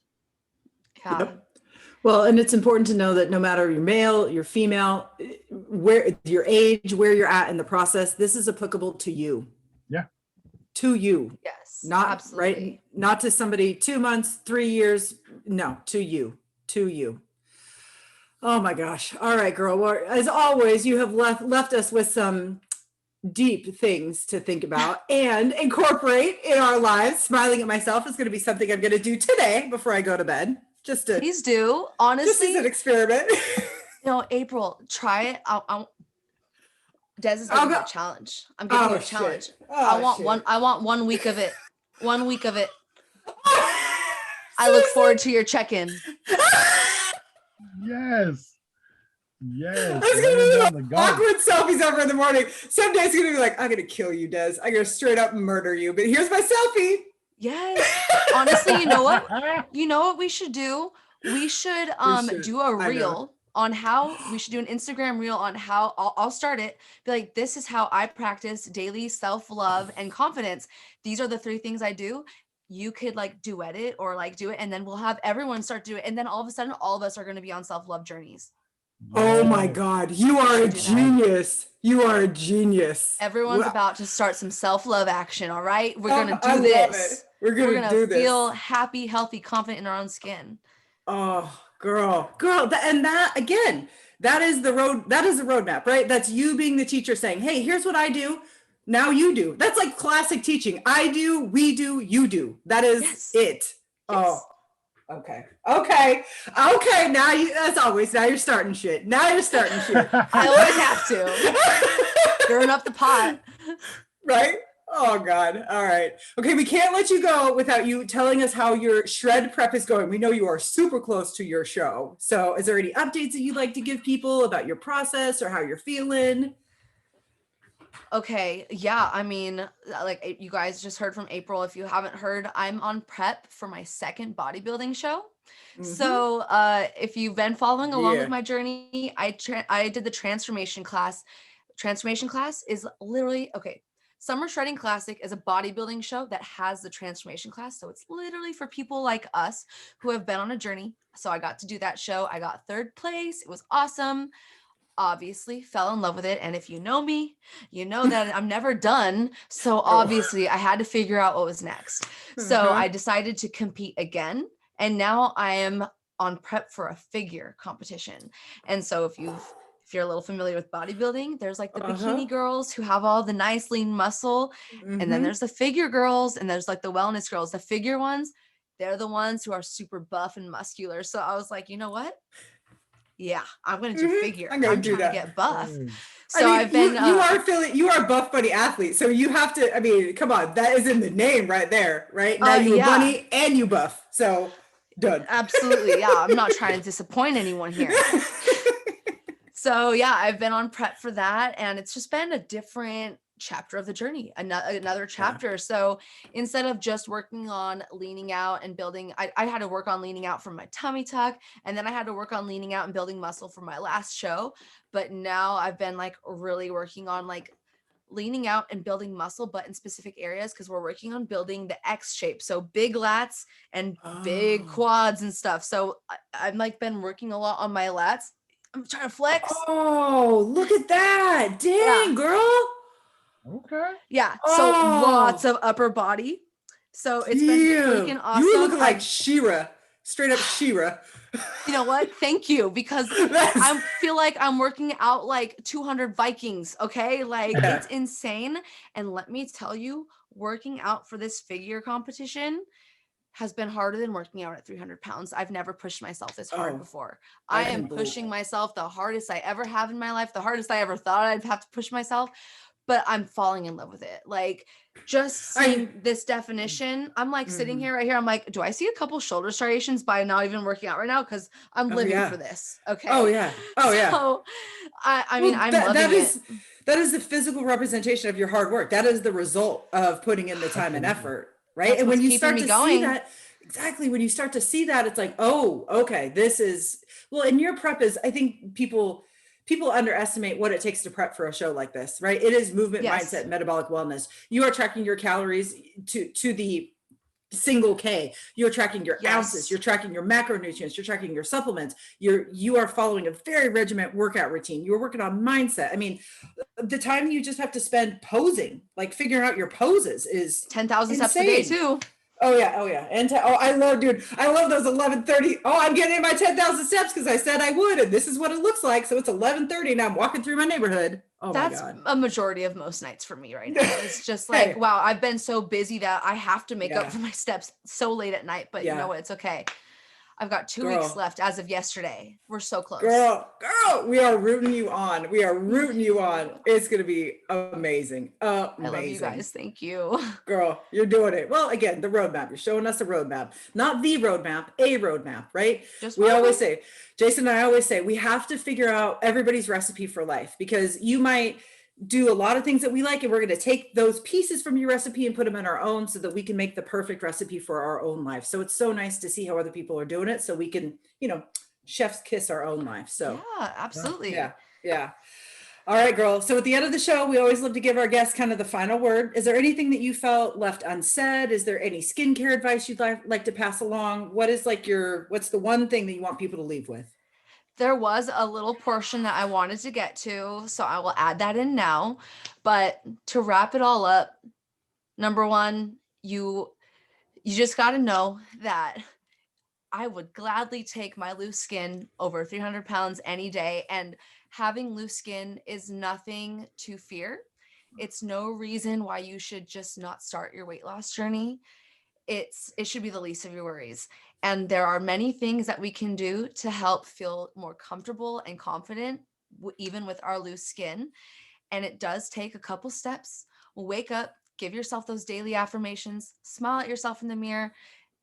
[SPEAKER 1] Well, and it's important to know that no matter you're male, you're female, where your age, where you're at in the process, this is applicable to you.
[SPEAKER 2] Yeah.
[SPEAKER 1] To you.
[SPEAKER 3] Yes,
[SPEAKER 1] Not
[SPEAKER 3] absolutely.
[SPEAKER 1] right. Not to somebody 2 months, 3 years. No, to you. To you. Oh my gosh. All right, girl. Well, as always, you have left us with some deep things to think about and incorporate in our lives. Smiling at myself is going to be something I'm going to do today before I go to bed. Just to
[SPEAKER 3] Please do.
[SPEAKER 1] just
[SPEAKER 3] Honestly,
[SPEAKER 1] as an experiment.
[SPEAKER 3] April, try it. Des is
[SPEAKER 1] I'll
[SPEAKER 3] giving you
[SPEAKER 1] go-
[SPEAKER 3] a challenge. I'm giving you a
[SPEAKER 1] shit.
[SPEAKER 3] challenge.
[SPEAKER 1] Oh,
[SPEAKER 3] I want
[SPEAKER 1] shit.
[SPEAKER 3] one. I want 1 week of it. 1 week of it. I look
[SPEAKER 1] Seriously?
[SPEAKER 3] forward to your check-in.
[SPEAKER 2] Yes. Yes.
[SPEAKER 1] It's gonna
[SPEAKER 2] laying
[SPEAKER 1] be
[SPEAKER 2] down the gauntlet.
[SPEAKER 1] awkward selfies over in the morning. Some days it's gonna be like, I'm gonna kill you, Des. I'm gonna straight up murder you. But here's my selfie.
[SPEAKER 3] Yes. Honestly, you know what? You know what we should do? We should
[SPEAKER 1] should.
[SPEAKER 3] do a
[SPEAKER 1] I know.
[SPEAKER 3] reel on how we should do an Instagram reel on how I'll start it. Be like, this is how I practice daily self-love and confidence. These are the 3 things I do. You could like duet it or like do it, and then we'll have everyone start doing it. And then all of a sudden, all of us are going to be on self-love journeys.
[SPEAKER 1] Oh my
[SPEAKER 2] Yes.
[SPEAKER 1] God, you are a
[SPEAKER 3] Do that.
[SPEAKER 1] genius. You are a genius.
[SPEAKER 3] Everyone's
[SPEAKER 1] Wow.
[SPEAKER 3] about to start some self-love action. All right, we're
[SPEAKER 1] Oh,
[SPEAKER 3] gonna
[SPEAKER 1] I
[SPEAKER 3] do
[SPEAKER 1] love
[SPEAKER 3] this.
[SPEAKER 1] it. We're gonna do this.
[SPEAKER 3] Feel happy, healthy, confident in our own skin.
[SPEAKER 1] Oh, girl, and that again, that is the road. That is the roadmap, right? That's you being the teacher saying, "Hey, here's what I do. Now you do." That's like classic teaching. I do, we do, you do. That is
[SPEAKER 3] Yes.
[SPEAKER 1] it. Oh,
[SPEAKER 3] Yes.
[SPEAKER 1] okay. Now as always, now you're starting shit.
[SPEAKER 3] I always have to stirring up the pot.
[SPEAKER 1] Right? Oh God. All right. Okay, we can't let you go without you telling us how your shred prep is going. We know you are super close to your show. So is there any updates that you'd like to give people about your process or how you're feeling?
[SPEAKER 3] Okay, yeah, I mean, like you guys just heard from April. If you haven't heard, I'm on prep for my second bodybuilding show. So if you've been following along
[SPEAKER 1] Yeah.
[SPEAKER 3] with my journey, I did the transformation class. Transformation class is literally okay. Summer Shredding Classic is a bodybuilding show that has the transformation class. So it's literally for people like us who have been on a journey. So I got to do that show. I got 3rd place. It was awesome. Obviously fell in love with it. And if you know me, you know that I'm never done. So obviously I had to figure out what was next. So I decided to compete again. And now I am on prep for a figure competition. And so if you're a little familiar with bodybuilding, there's like the bikini girls who have all the nice lean muscle. And then there's the figure girls and there's like the wellness girls. The figure ones, they're the ones who are super buff and muscular. So I was like, you know what? Yeah, I'm going to do figure.
[SPEAKER 1] I'm gonna do
[SPEAKER 3] trying
[SPEAKER 1] that.
[SPEAKER 3] to get buff.
[SPEAKER 2] Mm.
[SPEAKER 3] So I've been,
[SPEAKER 1] you are a buff bunny athlete. So you have to, I mean, come on, that is in the name right there, right? Now you're a bunny and you buff. So done.
[SPEAKER 3] Absolutely. Yeah. I'm not trying to disappoint anyone here. So yeah, I've been on prep for that. And it's just been a different chapter of the journey, another chapter. So instead of just working on leaning out and building, I had to work on leaning out from my tummy tuck. And then I had to work on leaning out and building muscle for my last show. But now I've been like really working on like leaning out and building muscle, but in specific areas, because we're working on building the X shape. So big lats and big quads and stuff. So I've like been working a lot on my lats. I'm trying to flex.
[SPEAKER 1] Oh, look at that. Dang, girl.
[SPEAKER 2] Okay.
[SPEAKER 3] Yeah. So lots of upper body. So it's been freaking awesome.
[SPEAKER 1] You look like She-Ra, straight up She-Ra.
[SPEAKER 3] You know what? Thank you. Because I feel like I'm working out like 200 Vikings. Okay. Like it's insane. And let me tell you, working out for this figure competition has been harder than working out at 300 pounds. I've never pushed myself this hard before. I am pushing myself the hardest I ever have in my life, the hardest I ever thought I'd have to push myself, but I'm falling in love with it. Like just seeing this definition, I'm like sitting here right here. I'm like, do I see a couple shoulder striations by not even working out right now? Cause I'm living for this. Okay.
[SPEAKER 1] Oh yeah.
[SPEAKER 3] So I mean, I'm loving it.
[SPEAKER 1] That is the physical representation of your hard work. That is the result of putting in the time and effort. Right.
[SPEAKER 3] That's
[SPEAKER 1] and when
[SPEAKER 3] what's
[SPEAKER 1] you start to
[SPEAKER 3] keeping me
[SPEAKER 1] see
[SPEAKER 3] going.
[SPEAKER 1] that, exactly. When you start to see that, it's like, oh, okay, this is, well, and your prep is, I think people underestimate what it takes to prep for a show like this, right? It is movement, mindset, metabolic wellness. You are tracking your calories to the single K. You're tracking your ounces,
[SPEAKER 3] Yes.
[SPEAKER 1] you're tracking your macronutrients, you're tracking your supplements. You are following a very regimented workout routine. You're working on mindset. I mean, the time you just have to spend posing, like figuring out your poses, is
[SPEAKER 3] 10,000 steps a day
[SPEAKER 1] insane.
[SPEAKER 3] too.
[SPEAKER 1] Oh yeah, oh yeah. And I love, dude, I love those 11:30. Oh, I'm getting in my 10,000 steps because I said I would, and this is what it looks like. So it's 11:30 and I'm walking through my neighborhood. Oh
[SPEAKER 3] That's
[SPEAKER 1] my God.
[SPEAKER 3] a majority of most nights for me right now. It's just
[SPEAKER 1] Hey.
[SPEAKER 3] like, wow, I've been so busy that I have to make
[SPEAKER 1] Yeah.
[SPEAKER 3] up for my steps so late at night, but you
[SPEAKER 1] Yeah.
[SPEAKER 3] know what? It's okay. I've got 2
[SPEAKER 1] Girl.
[SPEAKER 3] weeks left as of yesterday. We're so close.
[SPEAKER 1] Girl, we are rooting you on. We are rooting you on. It's going to be amazing. Amazing.
[SPEAKER 3] I love you guys. Thank you.
[SPEAKER 1] Girl, you're doing it. Well, again, the roadmap. You're showing us a roadmap, not the roadmap, a roadmap, right?
[SPEAKER 3] Just
[SPEAKER 1] We
[SPEAKER 3] one of
[SPEAKER 1] always
[SPEAKER 3] them.
[SPEAKER 1] say, Jason and I always say, we have to figure out everybody's recipe for life, because you might do a lot of things that we like, and we're going to take those pieces from your recipe and put them in our own so that we can make the perfect recipe for our own life. So it's so nice to see how other people are doing it so we can, chef's kiss our own life. So
[SPEAKER 3] Yeah, absolutely.
[SPEAKER 1] yeah. All right, girl. So at the end of the show, we always love to give our guests kind of the final word. Is there anything that you felt left unsaid? Is there any skincare advice you'd like to pass along? What's the one thing that you want people to leave with?
[SPEAKER 3] There was a little portion that I wanted to get to, so I will add that in now. But to wrap it all up, number one, you just got to know that I would gladly take my loose skin over 300 pounds any day. And having loose skin is nothing to fear. It's no reason why you should just not start your weight loss journey. It should be the least of your worries. And there are many things that we can do to help feel more comfortable and confident, even with our loose skin. And it does take a couple steps. Wake up, give yourself those daily affirmations, smile at yourself in the mirror,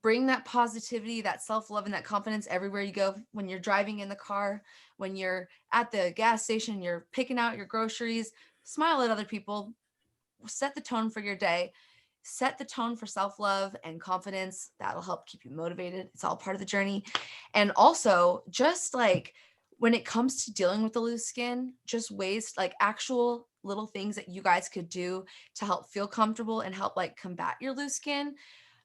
[SPEAKER 3] bring that positivity, that self-love, and that confidence everywhere you go. When you're driving in the car, when you're at the gas station, you're picking out your groceries, smile at other people, set the tone for your day. Set the tone for self-love and confidence. That'll help keep you motivated. It's all part of the journey. And also, just like when it comes to dealing with the loose skin, just ways, like actual little things that you guys could do to help feel comfortable and help like combat your loose skin.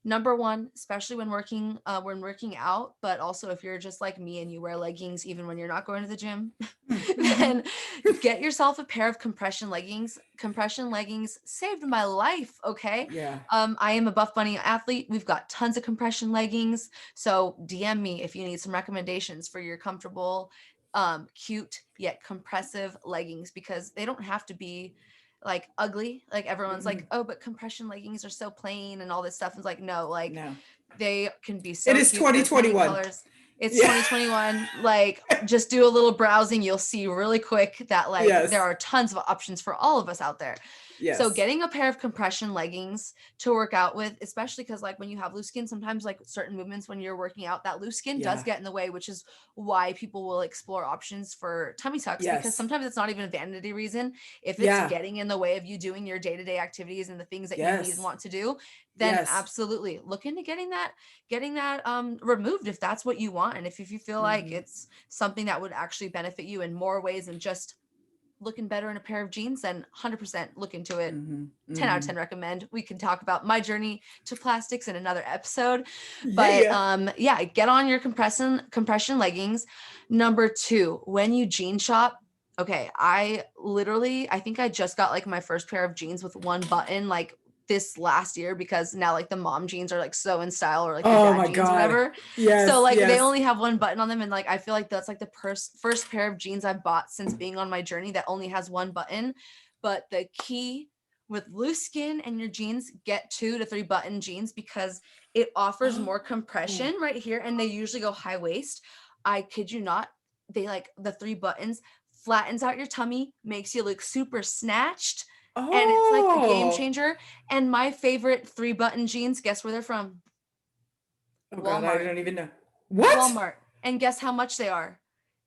[SPEAKER 3] Number one, especially when working out, but also if you're just like me and you wear leggings even when you're not going to the gym, then get yourself a pair of compression leggings. Compression leggings saved my life. Okay.
[SPEAKER 1] Yeah.
[SPEAKER 3] I am a Buff Bunny athlete. We've got tons of compression leggings. So DM me if you need some recommendations for your comfortable, cute yet compressive leggings, because they don't have to be like ugly. Like everyone's like, oh, but compression leggings are so plain and all this stuff. It's like, no, like
[SPEAKER 1] No.
[SPEAKER 3] they can be so
[SPEAKER 1] It is
[SPEAKER 3] cute. There's many
[SPEAKER 1] 2021.
[SPEAKER 3] colors. It's 2021. Like just do a little browsing. You'll see really quick that like there are tons of options for all of us out there.
[SPEAKER 1] Yes.
[SPEAKER 3] So getting a pair of compression leggings to work out with, especially because like when you have loose skin, sometimes like certain movements when you're working out, that loose skin does get in the way, which is why people will explore options for tummy tucks, because sometimes it's not even a vanity reason. If it's getting in the way of you doing your day-to-day activities and the things that you need and want to do, then absolutely look into getting that removed if that's what you want. And if you feel like it's something that would actually benefit you in more ways than just looking better in a pair of jeans, then 100% look into it. 10 out of 10 recommend. We can talk about my journey to plastics in another episode, but get on your compression leggings. Number two, when you jean shop, okay, I think I just got like my first pair of jeans with one button like this last year, because now like the mom jeans are like so in style, or like the dad jeans or whatever. So like they only have one button on them, and like I feel like that's like the first pair of jeans I've bought since being on my journey that only has one button. But the key with loose skin and your jeans, get 2 to 3 button jeans, because it offers more compression right here, and they usually go high waist. I kid you not, they like the 3 buttons flattens out your tummy, makes you look super snatched. And it's like a game changer. And my favorite 3 button jeans, guess where they're from?
[SPEAKER 1] Oh
[SPEAKER 3] Walmart.
[SPEAKER 1] God, I don't even know. What?
[SPEAKER 3] Walmart. And guess how much they are?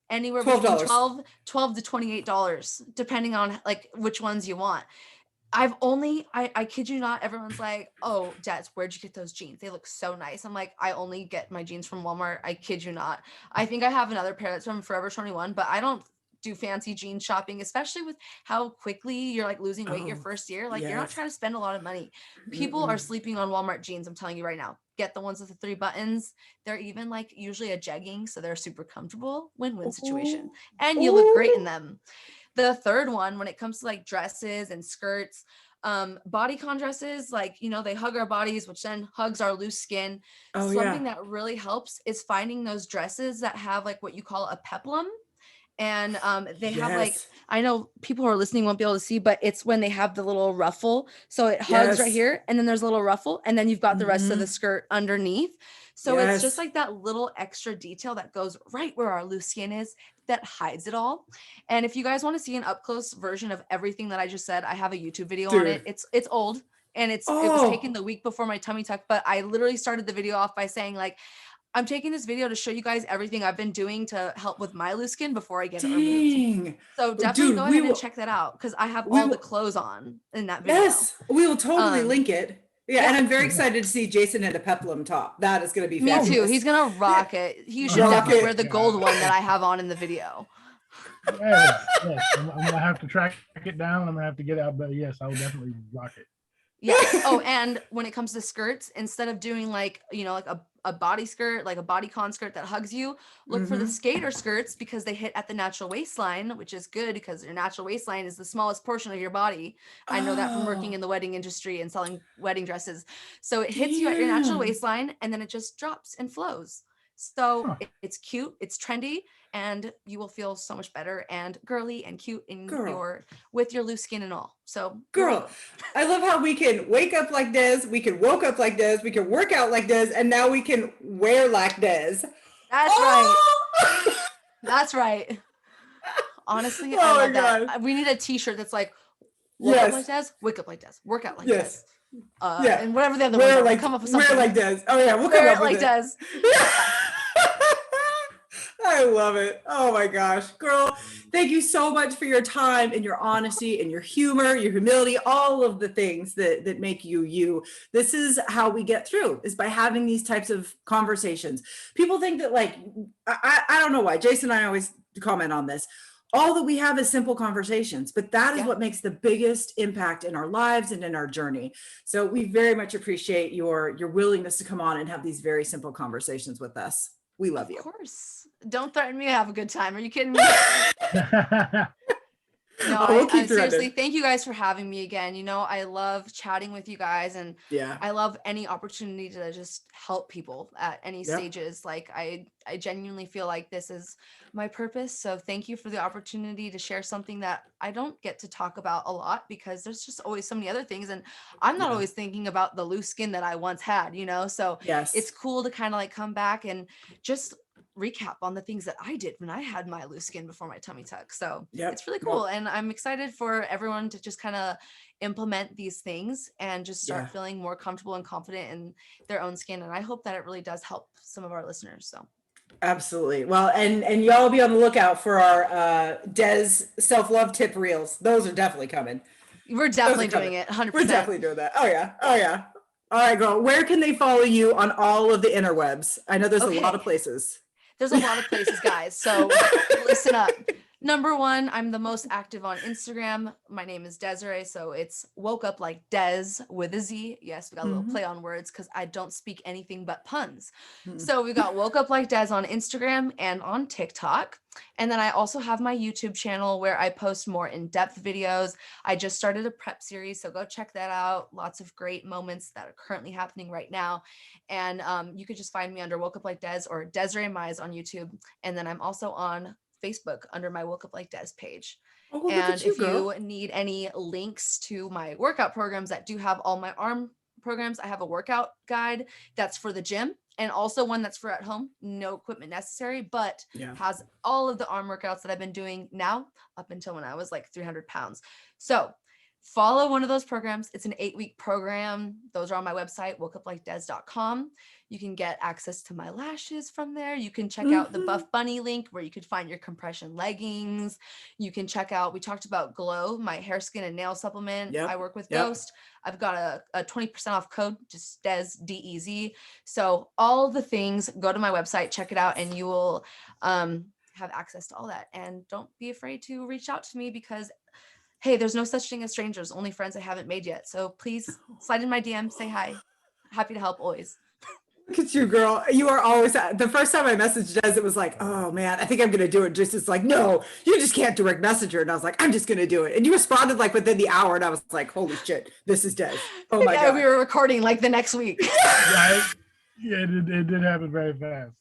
[SPEAKER 3] Anywhere between $12 to $28, depending on like which ones you want. I kid you not, everyone's like, oh, Des, where'd you get those jeans? They look so nice. I'm like, I only get my jeans from Walmart. I kid you not. I think I have another pair that's from Forever 21, but I don't do fancy jean shopping, especially with how quickly you're like losing weight your first year. Like you're not trying to spend a lot of money. People are sleeping on Walmart jeans. I'm telling you right now. get the ones with the 3 buttons. They're even like usually a jegging, so they're super comfortable, win-win situation, and you look great in them. The third one, when it comes to like dresses and skirts, bodycon dresses, like, you know, they hug our bodies, which then hugs our loose skin.
[SPEAKER 1] Oh,
[SPEAKER 3] Something
[SPEAKER 1] yeah.
[SPEAKER 3] that really helps is finding those dresses that have like what you call a peplum. And they have like,
[SPEAKER 1] Yes.
[SPEAKER 3] I know people who are listening won't be able to see, but it's when they have the little ruffle. So it hugs right
[SPEAKER 1] Yes.
[SPEAKER 3] here, and then there's a little ruffle, and then you've got the rest of the
[SPEAKER 1] Mhm.
[SPEAKER 3] skirt underneath. So it's just
[SPEAKER 1] Yes.
[SPEAKER 3] like that little extra detail that goes right where our loose skin is, that hides it all. And if you guys want to see an up close version of everything that I just said, I have a YouTube video on it.
[SPEAKER 1] Dude.
[SPEAKER 3] It's old, and it was taken
[SPEAKER 1] Oh,
[SPEAKER 3] the week before my tummy tuck, but I literally started the video off by saying like, I'm taking this video to show you guys everything I've been doing to help with my loose skin before I get it removed.
[SPEAKER 1] dang.
[SPEAKER 3] So definitely
[SPEAKER 1] Dude,
[SPEAKER 3] go ahead and check that out, because I have
[SPEAKER 1] we
[SPEAKER 3] all the
[SPEAKER 1] will,
[SPEAKER 3] clothes on in that video.
[SPEAKER 1] yes, we will totally
[SPEAKER 3] Um,
[SPEAKER 1] link it. Yeah.
[SPEAKER 3] yeah,
[SPEAKER 1] And I'm very excited to see Jason in a peplum top. That is going to be
[SPEAKER 3] me too.
[SPEAKER 1] fabulous.
[SPEAKER 3] He's gonna rock it. He should
[SPEAKER 1] Rock
[SPEAKER 3] definitely wear
[SPEAKER 1] it.
[SPEAKER 3] the gold one that I have on in the video.
[SPEAKER 2] Yes. I'm gonna have to track it down. I'm gonna have to get it out, but yes, I will definitely rock it.
[SPEAKER 3] Yes. Oh, and when it comes to skirts, instead of doing like, you know, like a body skirt, like a bodycon skirt that hugs you, look for the
[SPEAKER 1] Mhm.
[SPEAKER 3] skater skirts, because they hit at the natural waistline, which is good because your natural waistline is the smallest portion of your body. I know that from working
[SPEAKER 1] Oh,
[SPEAKER 3] in the wedding industry and selling wedding dresses. So it hits you at your natural
[SPEAKER 1] damn.
[SPEAKER 3] waistline, and then it just drops and flows. So
[SPEAKER 2] Huh.
[SPEAKER 3] it's cute, it's trendy, and you will feel so much better and girly and cute in
[SPEAKER 1] Girl.
[SPEAKER 3] your with your loose skin and all. So you're
[SPEAKER 1] Girl,
[SPEAKER 3] welcome.
[SPEAKER 1] I love how we can wake up like this, we can woke up like this, we can work out like this, and now we can wear like this.
[SPEAKER 3] That's right.
[SPEAKER 1] Oh,
[SPEAKER 3] That's right. Honestly, I
[SPEAKER 1] oh my
[SPEAKER 3] love that.
[SPEAKER 1] God.
[SPEAKER 3] We need a t-shirt that's like, woke up like
[SPEAKER 1] Yes.
[SPEAKER 3] this, wake up like this, work out like
[SPEAKER 1] Yes.
[SPEAKER 3] this.
[SPEAKER 1] Yeah.
[SPEAKER 3] And whatever the other ones are. We'll come up with
[SPEAKER 1] Wear
[SPEAKER 3] something.
[SPEAKER 1] like this. Oh yeah, we'll come
[SPEAKER 3] Wear
[SPEAKER 1] up
[SPEAKER 3] it
[SPEAKER 1] with
[SPEAKER 3] like
[SPEAKER 1] it.
[SPEAKER 3] this.
[SPEAKER 1] Yeah. I love it. Oh my gosh. Girl, thank you so much for your time and your honesty and your humor, your humility, all of the things that make you you. This is how we get through, is by having these types of conversations. People think that like, I don't know why. Jason and I always comment on this. All that we have is simple conversations, but that is
[SPEAKER 3] Yeah.
[SPEAKER 1] what makes the biggest impact in our lives and in our journey. So we very much appreciate your willingness to come on and have these very simple conversations with us. We love
[SPEAKER 3] Of
[SPEAKER 1] you.
[SPEAKER 3] course. Don't threaten me to have a good time. Are you kidding me? No,
[SPEAKER 1] We'll
[SPEAKER 3] I
[SPEAKER 1] keep
[SPEAKER 3] seriously,
[SPEAKER 1] threatening.
[SPEAKER 3] thank you guys for having me again. You know, I love chatting with you guys, and
[SPEAKER 1] Yeah.
[SPEAKER 3] I love any opportunity to just help people at any
[SPEAKER 1] Yep.
[SPEAKER 3] stages. Like I genuinely feel like this is my purpose. So thank you for the opportunity to share something that I don't get to talk about a lot, because there's just always so many other things, and I'm not
[SPEAKER 1] Yeah.
[SPEAKER 3] always thinking about the loose skin that I once had, you know? So
[SPEAKER 1] Yes.
[SPEAKER 3] it's cool to kind of like come back and just recap on the things that I did when I had my loose skin before my tummy tuck. So
[SPEAKER 1] Yep.
[SPEAKER 3] it's really
[SPEAKER 1] Well,
[SPEAKER 3] cool. And I'm excited for everyone to just kind of implement these things and just start
[SPEAKER 1] Yeah.
[SPEAKER 3] feeling more comfortable and confident in their own skin. And I hope that it really does help some of our listeners. So
[SPEAKER 1] absolutely. Well, and y'all be on the lookout for our Des self-love tip reels. Those are definitely coming.
[SPEAKER 3] we're definitely doing it 100%.
[SPEAKER 1] We're definitely doing that. Oh yeah. Oh yeah. All right, girl. Where can they follow you on all of the interwebs? I know there's a lot of
[SPEAKER 3] Okay.
[SPEAKER 1] places.
[SPEAKER 3] There's a lot of places, guys. So listen up. Number one, I'm the most active on Instagram. My name is Desiree, so it's woke up like Des with a Z. Yes, we got a little
[SPEAKER 1] Mhm.
[SPEAKER 3] play on words because I don't speak anything but puns.
[SPEAKER 1] Mhm.
[SPEAKER 3] So we got woke up like Des on Instagram and on TikTok. And then I also have my YouTube channel where I post more in-depth videos. I just started a prep series, so go check that out. Lots of great moments that are currently happening right now. And you could just find me under Woke Up Like Des or Desiree Mize on YouTube. And then I'm also on Facebook under my Woke Up Like Des page.
[SPEAKER 1] Oh, look
[SPEAKER 3] And
[SPEAKER 1] at you,
[SPEAKER 3] if
[SPEAKER 1] girl.
[SPEAKER 3] you need any links to my workout programs that do have all my arm programs, I have a workout guide that's for the gym and also one that's for at home, no equipment necessary, but
[SPEAKER 1] Yeah.
[SPEAKER 3] has all of the arm workouts that I've been doing now up until when I was like 300 pounds. So follow one of those programs. It's an 8-week program. Those are on my website, wokeuplikedes.com. You can get access to my lashes from there. You can check out the
[SPEAKER 1] Mhm.
[SPEAKER 3] Buff Bunny link where you could find your compression leggings. You can check out, we talked about Glow, my hair, skin, and nail supplement.
[SPEAKER 1] Yep.
[SPEAKER 3] I work with
[SPEAKER 1] Yep.
[SPEAKER 3] Ghost. I've got a 20% off code, just Des, DEZ. So all the things, go to my website, check it out, and you will have access to all that. And don't be afraid to reach out to me because hey, there's no such thing as strangers, only friends I haven't made yet. So please slide in my DM, say hi. Happy to help always.
[SPEAKER 1] Look at you, girl. You are always, the first time I messaged Des, it was like, oh man, I think I'm going to do it. Just, it's like, no, you just can't direct message her. And I was like, I'm just going to do it. And you responded like within the hour. And I was like, holy shit, this is Des. Oh my
[SPEAKER 3] Yeah,
[SPEAKER 1] God.
[SPEAKER 3] we were recording like the next week.
[SPEAKER 2] Right? Yeah, it did happen very fast.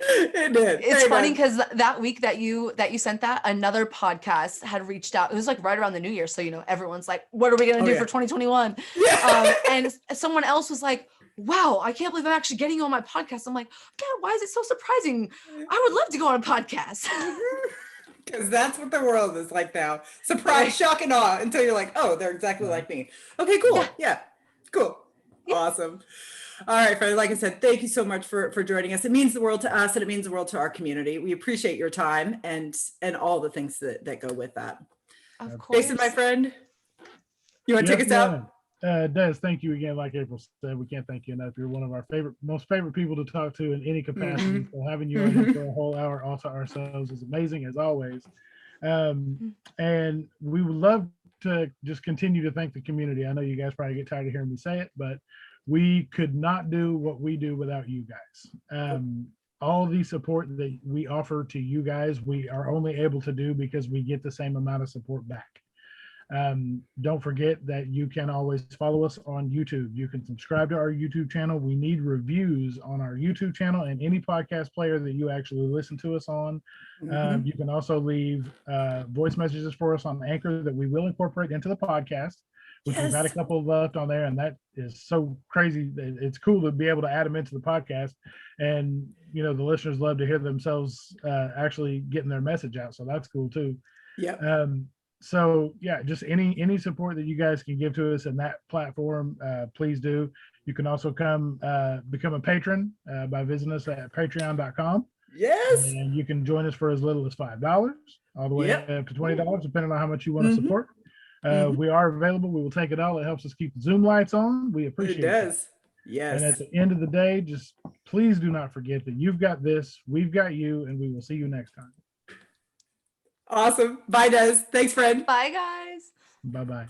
[SPEAKER 1] It did.
[SPEAKER 3] It's
[SPEAKER 1] Very
[SPEAKER 3] funny
[SPEAKER 1] nice.
[SPEAKER 3] because that week that you sent that, another podcast had reached out. It was like right around the new year. So, everyone's like, what are we going to do
[SPEAKER 1] yeah.
[SPEAKER 3] for 2021?
[SPEAKER 1] Yeah.
[SPEAKER 3] And someone else was like, wow, I can't believe I'm actually getting you on my podcast. I'm like, yeah, why is it so surprising? I would love to go on a podcast.
[SPEAKER 1] Because that's what the world is like now. Surprise, shock, and awe until you're like, oh, they're exactly like me. Okay, cool. Yeah. Cool.
[SPEAKER 3] Yeah.
[SPEAKER 1] Awesome. All right, Freddie, like I said, thank you so much for joining us. It means the world to us and it means the world to our community. We appreciate your time and all the things that go with that.
[SPEAKER 3] Of course.
[SPEAKER 1] Jason, my friend, you want to take us out?
[SPEAKER 2] Des, thank you again. Like April said, we can't thank you enough. You're one of our most favorite people to talk to in any capacity. So having you on here for a whole hour all to ourselves is amazing as always. And we would love to just continue to thank the community. I know you guys probably get tired of hearing me say it, but we could not do what we do without you guys. All the support that we offer to you guys, we are only able to do because we get the same amount of support back. Don't forget that you can always follow us on YouTube. You can subscribe to our YouTube channel. We need reviews on our YouTube channel and any podcast player that you actually listen to us on. You can also leave voice messages for us on Anchor that we will incorporate into the podcast. We've got a couple left on there, and that is so crazy. It's cool to be able to add them into the podcast. And, the listeners love to hear themselves actually getting their message out. So that's cool too.
[SPEAKER 1] Yeah.
[SPEAKER 2] So yeah, just any support that you guys can give to us in that platform, please do. You can also come become a patron by visiting us at patreon.com.
[SPEAKER 1] Yes.
[SPEAKER 2] And you can join us for as little as $5 all the way up to $20, depending on how much you want to support. We are available. We will take it all. It helps us keep the Zoom lights on. We appreciate it.
[SPEAKER 1] It does. Yes.
[SPEAKER 2] And at the end of the day, just please do not forget that you've got this, we've got you, and we will see you next time.
[SPEAKER 1] Awesome. Bye, Des. Thanks, friend.
[SPEAKER 3] Bye, guys.
[SPEAKER 2] Bye-bye.